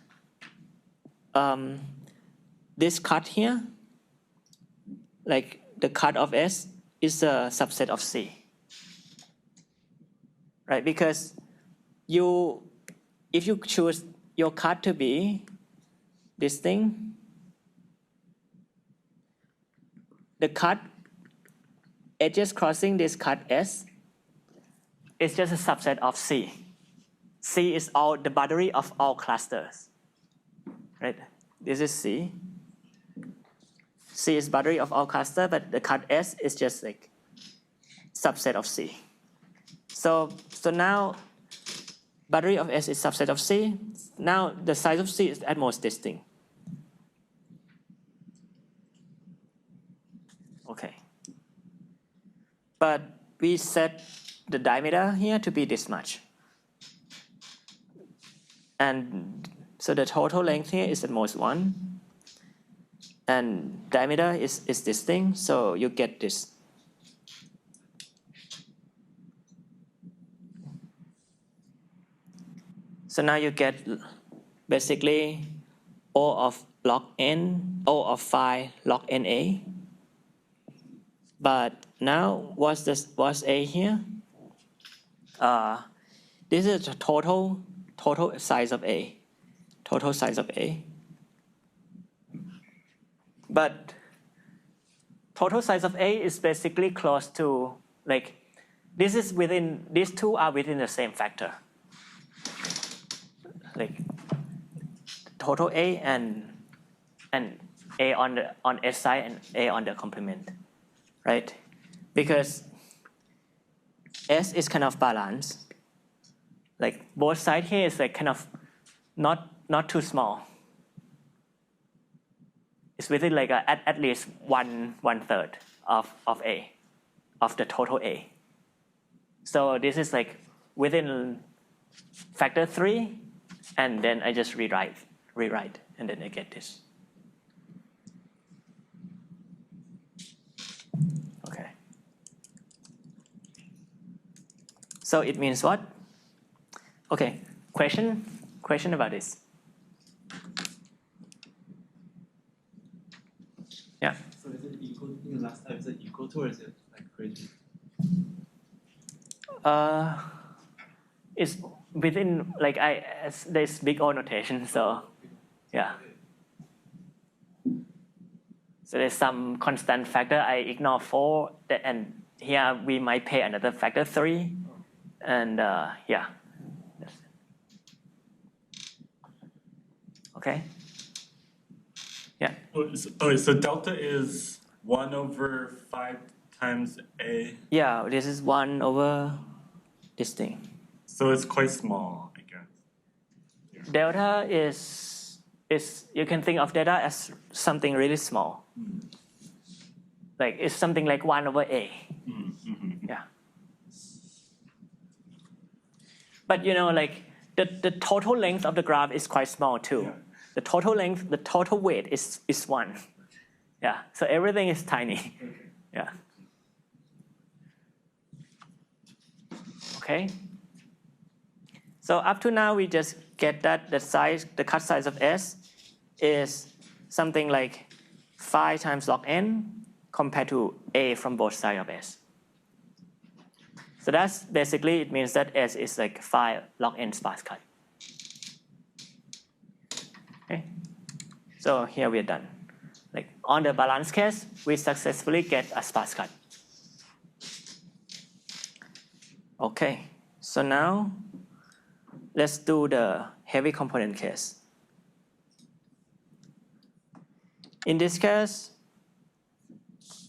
this cut here, like the cut of S, is a subset of C, right? Because if you choose your cut to be this thing, the cut edges crossing this cut S is just a subset of C. C is the boundary of all clusters, right? This is C. C is boundary of all cluster, but the cut S is just like subset of C. So now boundary of S is subset of C. Now the size of C is at most this thing. Okay. But we set the diameter here to be this much. And so the total length here is at most 1. And diameter is this thing, so you get this. So now you get basically O of log n, O of phi log NA. But now what's A here? This is the total size of A. Total size of A. But total size of A is basically close to, like, these two are within the same factor. Like total A and A on S side and A on the complement, right? Because S is kind of balanced. Like both sides here is like kind of not too small. It's within like at least one third of A, of the total A. So this is like within factor 3, and then I just rewrite, and then I get this. Okay. So it means what? Okay, question about this. Yeah. So is it equal? In the last time, is it equal to or is it like greater? It's within, like there's big O notation, so yeah. So there's some constant factor. I ignore 4, and here we might pay another factor 3, and yeah. Okay. Yeah. So delta is 1/5 times A. Yeah, this is 1 over this thing. So it's quite small, I guess. Delta is you can think of delta as something really small. Like it's something like 1 over A. Yeah. But you know, like the total length of the graph is quite small too. Yeah. The total length, the total weight is 1. Yeah. So everything is tiny. Yeah. Okay. So up to now, we just get that the cut size of S is something like 5 times log n compared to A from both sides of S. So that's basically, it means that S is like 5 log n sparse cut. Okay. So here we are done. Like on the balance case, we successfully get a sparse cut. Okay. So now let's do the heavy component case. In this case,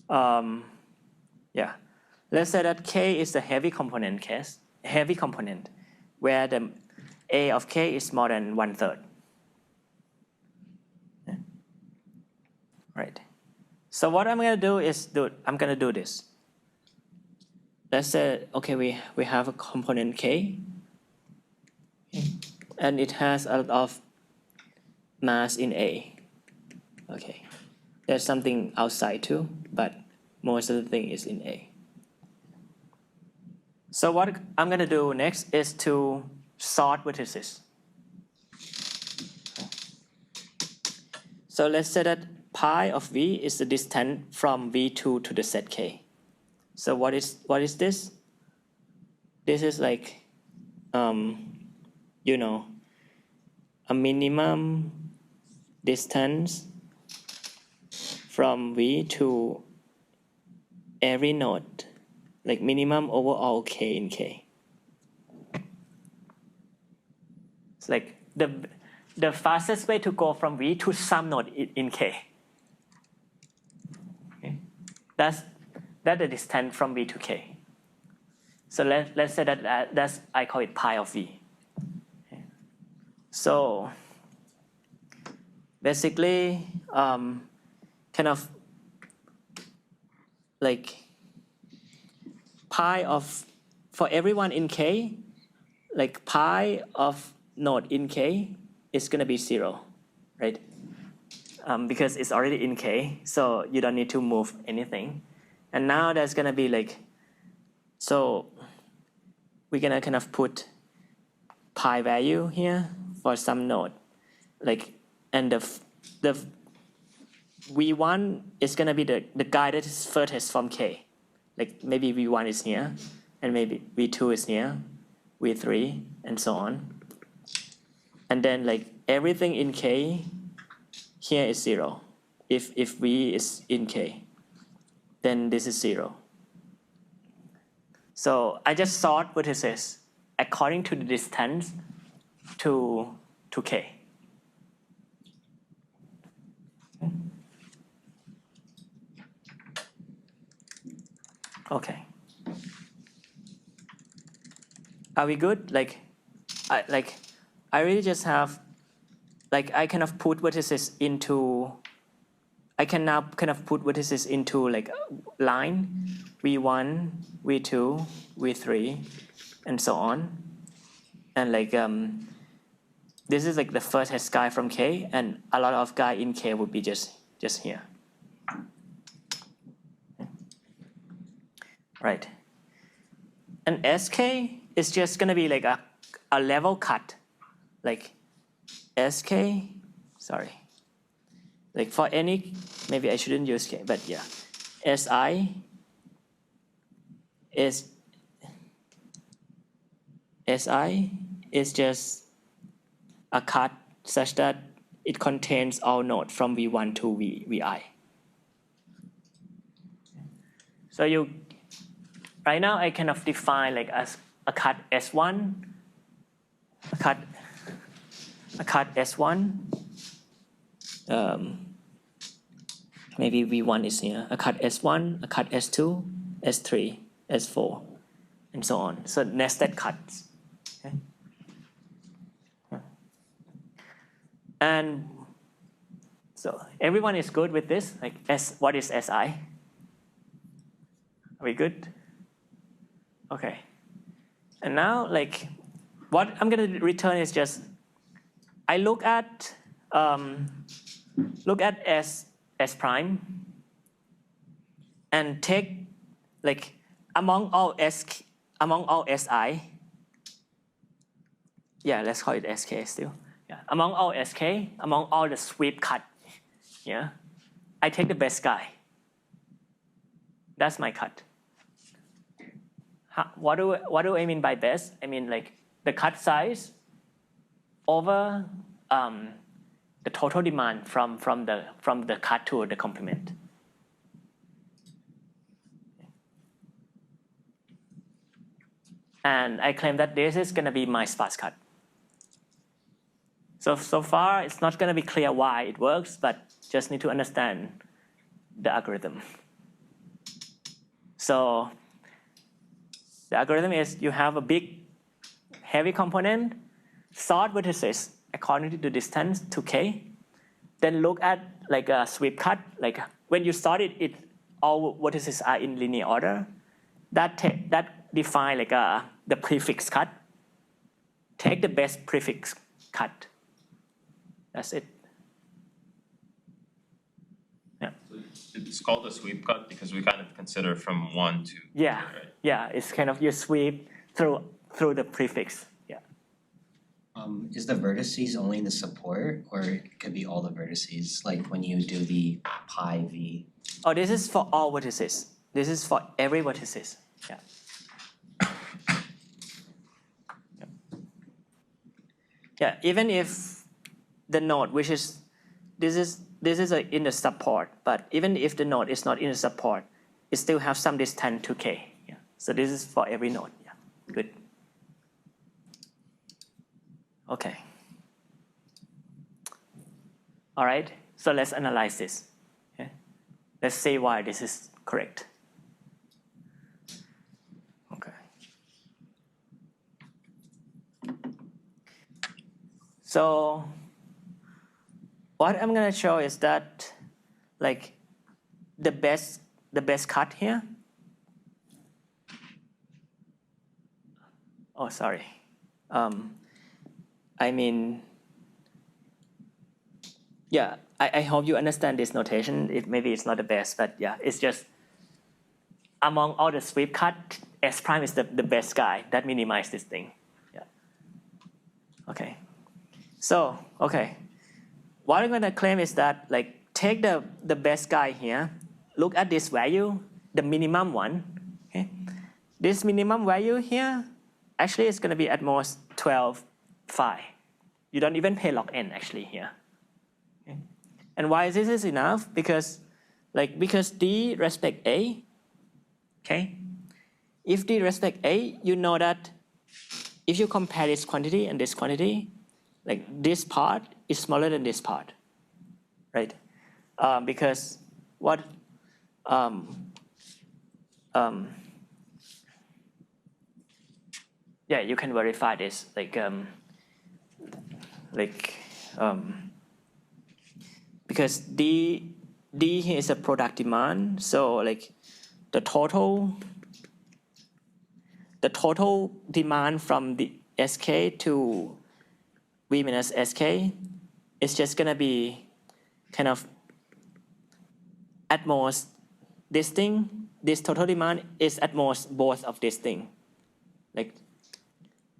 yeah, let's say that K is the heavy component case, where the A of K is more than 1/3. Yeah. Right. So what I'm gonna do is I'm gonna do this. Let's say, okay, we have a component K, and it has a lot of mass in A. Okay. There's something outside too, but most of the thing is in A. So what I'm going to do next is to sort vertices. So let's say that pi of V is the distance from V2 to the set K. So what is this? This is like, you know, a minimum distance from V to every node, like minimum over all K in K. It's like the fastest way to go from V to some node in K. Okay. That's the distance from V to K. So let's say that's I call it pi of V. Okay. So basically, kind of like pi of, for everyone in K, like pi of node in K is going to be 0, right? Because it's already in K, so you don't need to move anything. And now there's going to be like, so we're going to kind of put pi value here for some node, like, and the V1 is going to be the guided vertex from K. Like maybe V1 is here, and maybe V2 is here, V3, and so on. And then like everything in K here is 0. If V is in K, then this is 0. So I just sort vertices according to the distance to K. Okay. Are we good? I really just have, like, I kind of put vertices into, I can now kind of put vertices into like line V1, V2, V3, and so on. And like, this is like the first guy from K, and a lot of guy in K would be just here. Right. And SK is just gonna be like a level cut, like SK, sorry. Like for any, maybe I shouldn't use K, but yeah. SI is just a cut such that it contains all nodes from V1 to VI. So right now I kind of define like as a cut S1, a cut S1, maybe V1 is here, a cut S1, a cut S2, S3, S4, and so on. So nested cuts. Okay? And so everyone is good with this? Like what is SI? Are we good? Okay. And now like what I'm gonna return is just I look at S prime and take like among all SI, yeah, let's call it SK still. Yeah, among all SK, among all the sweep cut, yeah, I take the best guy. That's my cut. What do I mean by best? I mean like the cut size over the total demand from the cut to the complement. And I claim that this is going to be my sparse cut. So far, it's not going to be clear why it works, but just need to understand the algorithm. So the algorithm is you have a big, heavy component, sort vertices according to the distance to k, then look at like a sweep cut. Like when you sort it all vertices are in linear order. That define like the prefix cut. Take the best prefix cut. That's it. Yeah. So it's called a sweep cut because we kind of consider from 1 to Yeah. right? Yeah. It's kind of you sweep through the prefix. Yeah. Is the vertices only in the support, or it could be all the vertices, like when you do the pi v? Oh, this is for all vertices. This is for every vertices. Yeah. Yeah. Even if the node, which is this is in the support, but even if the node is not in the support, it still have some distance to k. Yeah. So this is for every node. Yeah. Good. Okay. All right. So let's analyze this. Okay. Let's see why this is correct. Okay. So what I'm gonna show is that like the best cut here. Oh, sorry. I mean, yeah, I hope you understand this notation. Maybe it's not the best, but yeah, it's just among all the sweep cut, S prime is the best guy. That minimizes this thing. Yeah. Okay. So, okay. What I'm gonna claim is that like take the best guy here, look at this value, the minimum one. Okay. This minimum value here, actually it's gonna be at most 12 phi. You don't even pay log n actually here. Okay. And why this is enough? Because D respect A, okay? If D respect A, you know that if you compare this quantity and this quantity, like this part is smaller than this part, right? Because what, yeah, you can verify this, because D here is a product demand, so like the total demand from the SK to V minus SK is just gonna be kind of at most this thing, this total demand is at most both of this thing. Like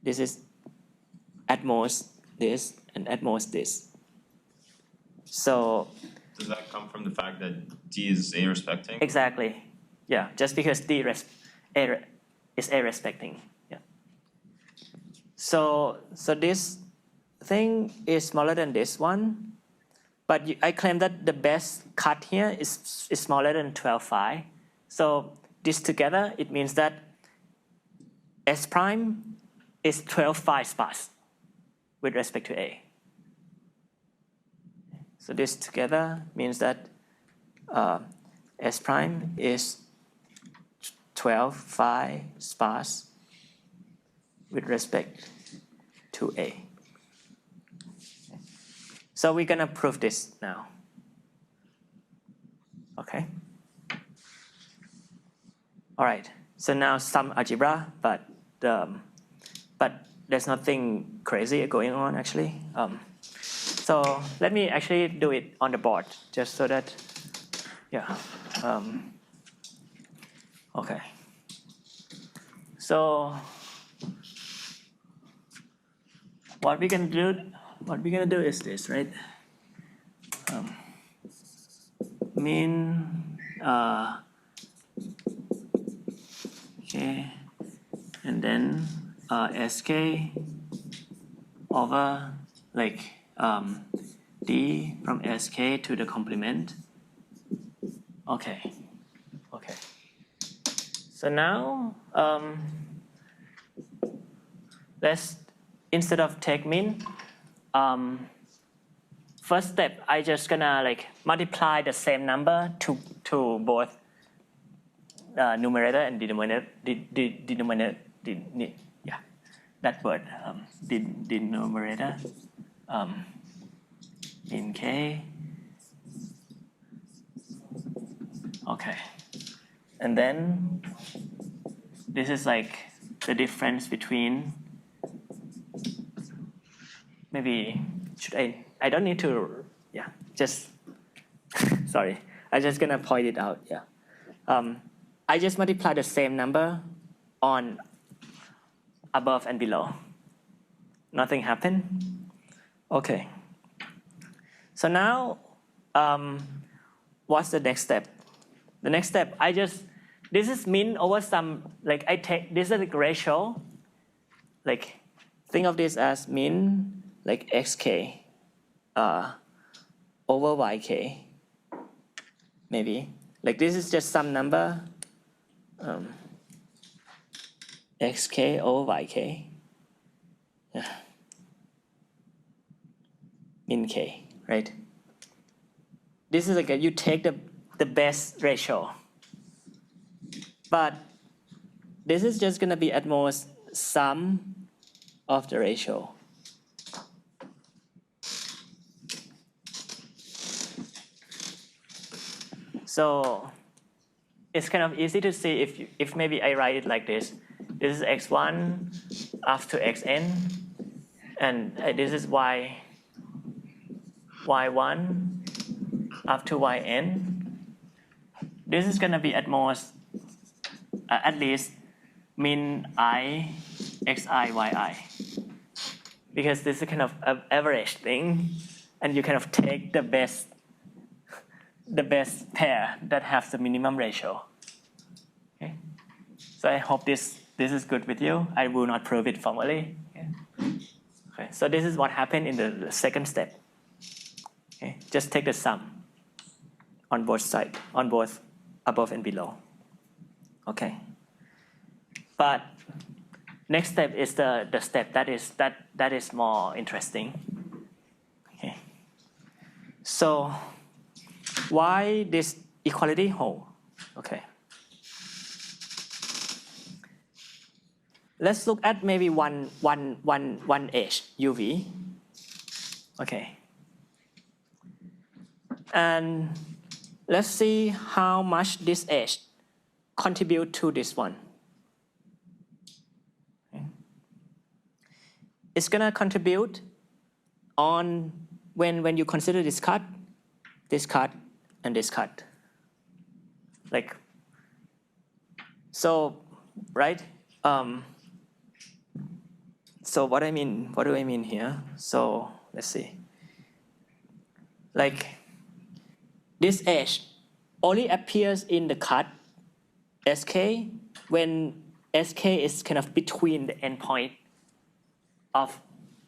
this is at most this and at most this. So Does that come from the fact that D is A respecting? exactly, yeah, just because D is A respecting, yeah. So this thing is smaller than this one, but I claim that the best cut here is smaller than 12 phi. So this together, it means that S prime is 12 phi sparse with respect to A. So this together means that S prime is 12 phi sparse with respect to A. So we're gonna prove this now. Okay. All right. So now some algebra, but there's nothing crazy going on actually. So let me actually do it on the board just so that, yeah. Okay. So what we're gonna do is this, right? Mean okay, and then sk over like d from sk to the complement. Okay. So now let's, instead of take mean, first step I just gonna like multiply the same number to both numerator and denominator. Yeah, that word. Denominator in k. Okay, and then this is like the difference between. Maybe should I don't need to, yeah, just sorry, I'm just gonna point it out. Yeah, I just multiply the same number on above and below. Nothing happened. Okay. So now what's the next step? The next step, this is mean over some, like I take, this is a ratio, like think of this as mean like xk over yk, maybe. Like this is just some number, xk over yk, yeah. Min k, right? This is like you take the best ratio. But this is just gonna be at most sum of the ratio. So it's kind of easy to see if maybe I write it like this. This is x1 up to xn, and this is y1 up to yn. This is gonna be at most, at least min I xi yi, because this is kind of an average thing, and you kind of take the best pair that has the minimum ratio. Okay, so I hope this is good with you. I will not prove it formally. Okay, so this is what happened in the second step. Okay, just take the sum on both sides, on both above and below. Okay, but next step is the step that is more interesting. Okay, so why this equality hold? Okay, let's look at maybe one edge UV. Okay, and let's see how much this edge contribute to this one. Okay. It's gonna contribute on when you consider this cut, and this cut. Like, so, right? So what do I mean here? So let's see. Like, this edge only appears in the cut sk when sk is kind of between the endpoint of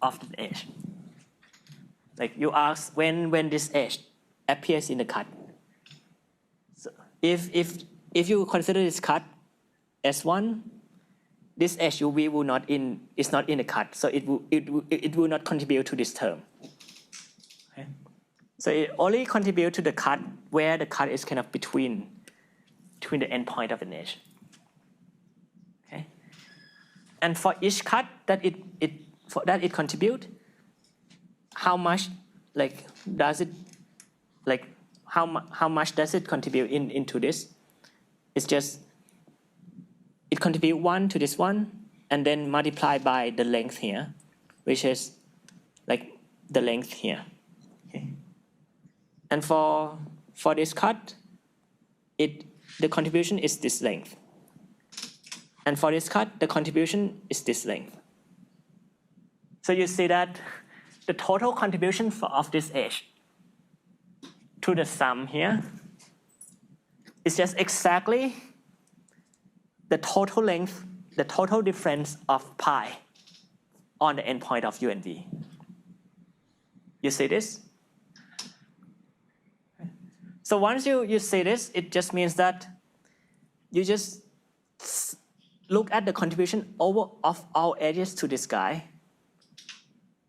the edge. Like you ask when this edge appears in the cut. So if if you consider this cut S1, this HUV is not in the cut, so it will not contribute to this term. Okay? So it only contributes to the cut where the cut is kind of between the endpoint of an edge. Okay? And for each cut that it contribute, how much does it contribute into this? It's just it contribute 1 to this one, and then multiply by the length here, which is like the length here. Okay. And for this cut, the contribution is this length. And for this cut, the contribution is this length. So you see that the total contribution of this edge to the sum here is just exactly the total length, the total difference of pi on the endpoint of U and V. You see this? So once you see this, it just means that you just look at the contribution of all edges to this guy.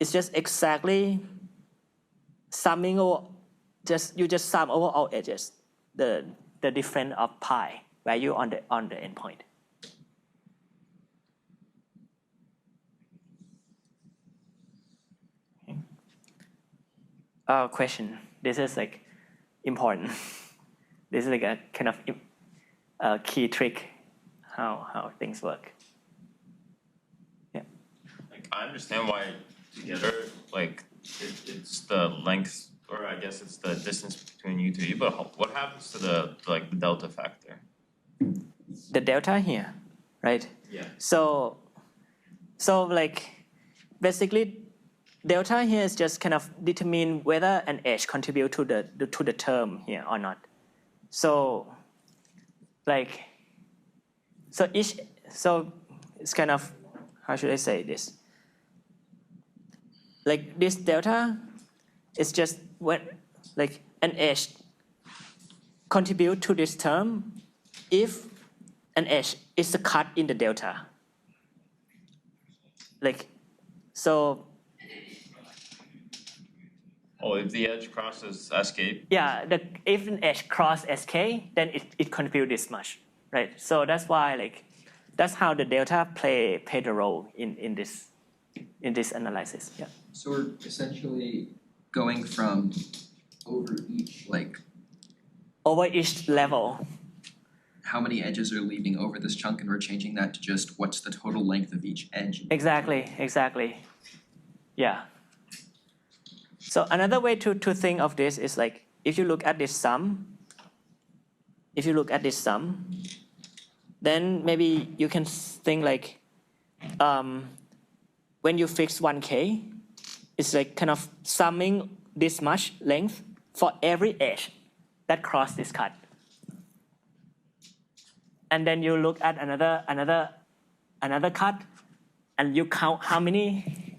It's just exactly summing over, you just sum over all edges, the difference of pi value on the endpoint. Question. This is like important. This is like a kind of key trick how things work. Yeah. Like I understand why together like it's the length, or I guess it's the distance between U to V, but what happens to the delta factor? The delta here, right? Yeah. So like basically delta here is just kind of determine whether an edge contribute to the term here or not. So it's kind of, how should I say this? Like this delta is just when like an edge contribute to this term if an edge is a cut in the delta. Like so. Oh, if the edge crosses SK? Yeah, if an edge cross SK, then it contributes this much, right? So that's why that's how the delta play the role in this analysis. Yeah. So we're essentially going from over each level. how many edges are leaving over this chunk, and we're changing that to just what's the total length of each edge. Exactly. Yeah. So another way to think of this is like if you look at this sum, then maybe you can think like when you fix 1K, it's like kind of summing this much length for every edge that cross this cut. And then you look at another cut and you count how many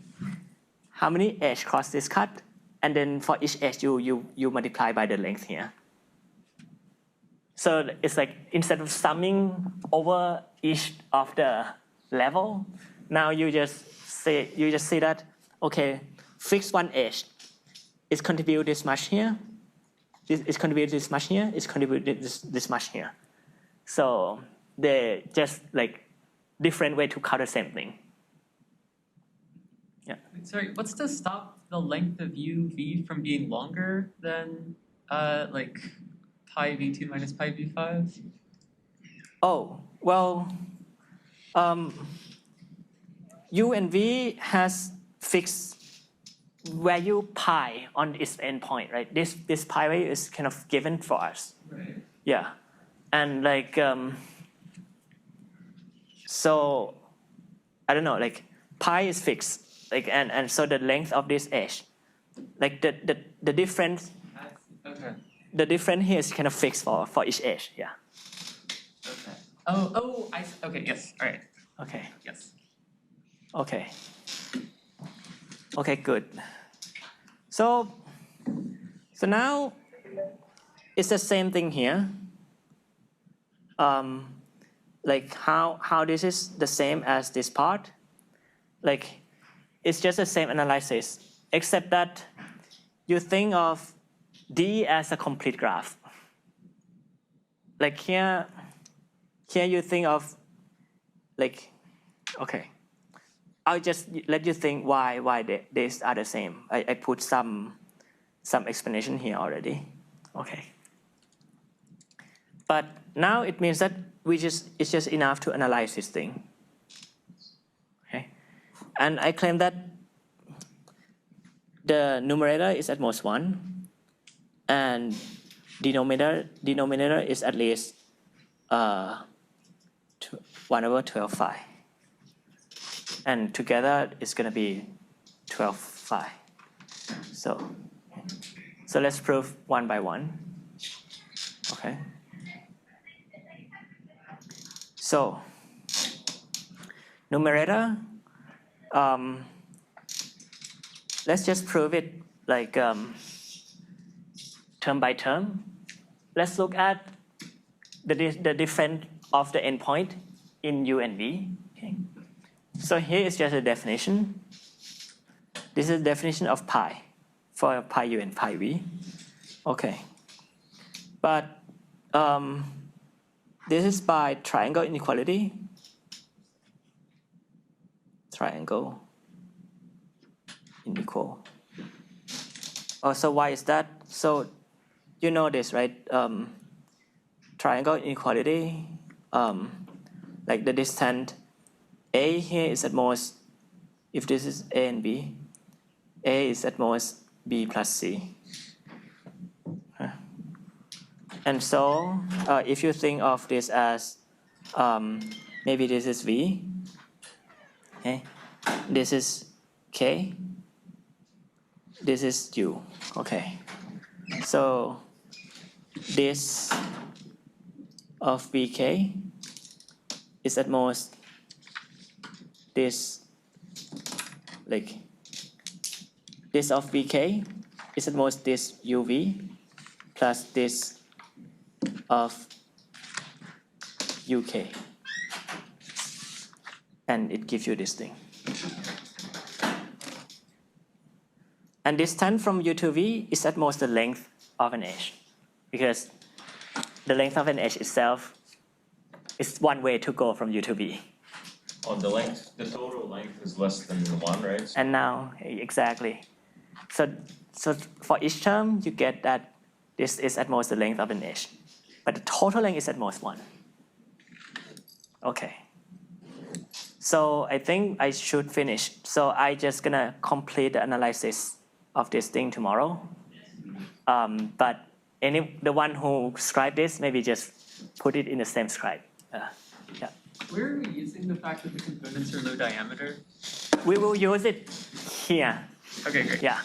edge cross this cut, and then for each edge you multiply by the length here. So it's like instead of summing over each of the level, now you just see that okay, fix one edge, it's contribute this much here, it's contribute this much here, it's contribute this much here. So they just like different way to count the same thing. Yeah. Sorry, what's to stop the length of UV from being longer than like pi v2 minus pi v5? Oh, well, U and V has fixed value pi on its endpoint, right? This pi value is kind of given for us. Right. Yeah, and like so I don't know, like pi is fixed, like and so the length of this edge, like the difference. Okay. The difference here is kind of fixed for each edge. Yeah. Okay. Okay. Yes. All right. Okay. Yes. Okay. Okay. Good. So now it's the same thing here. like how this is the same as this part. Like it's just the same analysis, except that you think of D as a complete graph. Like here you think of like, okay, I'll just let you think why these are the same. I put some explanation here already. Okay. But now it means that it's just enough to analyze this thing. Okay. And I claim that the numerator is at most 1 and denominator is at least 1/12 phi. And together it's going to be 12 phi. So let's prove one by one. Okay. So numerator, let's just prove it like term by term. Let's look at the difference of the endpoint in U and V. Okay. So here is just a definition. This is the definition of pi for pi U and pi V. Okay. But this is by triangle inequality. Triangle unequal. Oh, so why is that? So you know this, right? Triangle inequality, like the distance A here is at most, if this is A and B, A is at most B plus C. And so if you think of this as maybe this is V, okay, this is K, this is U, okay. So this of VK is at most this, like this of VK is at most this UV plus this of UK, and it gives you this thing. And distance from U to V is at most the length of an edge, because the length of an edge itself is one way to go from U to V. Oh, the total length is less than 1, right? And now, exactly. So for each term, you get that this is at most the length of an edge, but the total length is at most 1. Okay. So I think I should finish. So I just gonna complete the analysis of this thing tomorrow. But the one who scribed this, maybe just put it in the same scribe. Yeah. Where are we using the fact that the components are low diameter? We will use it here. Okay, great. Yeah.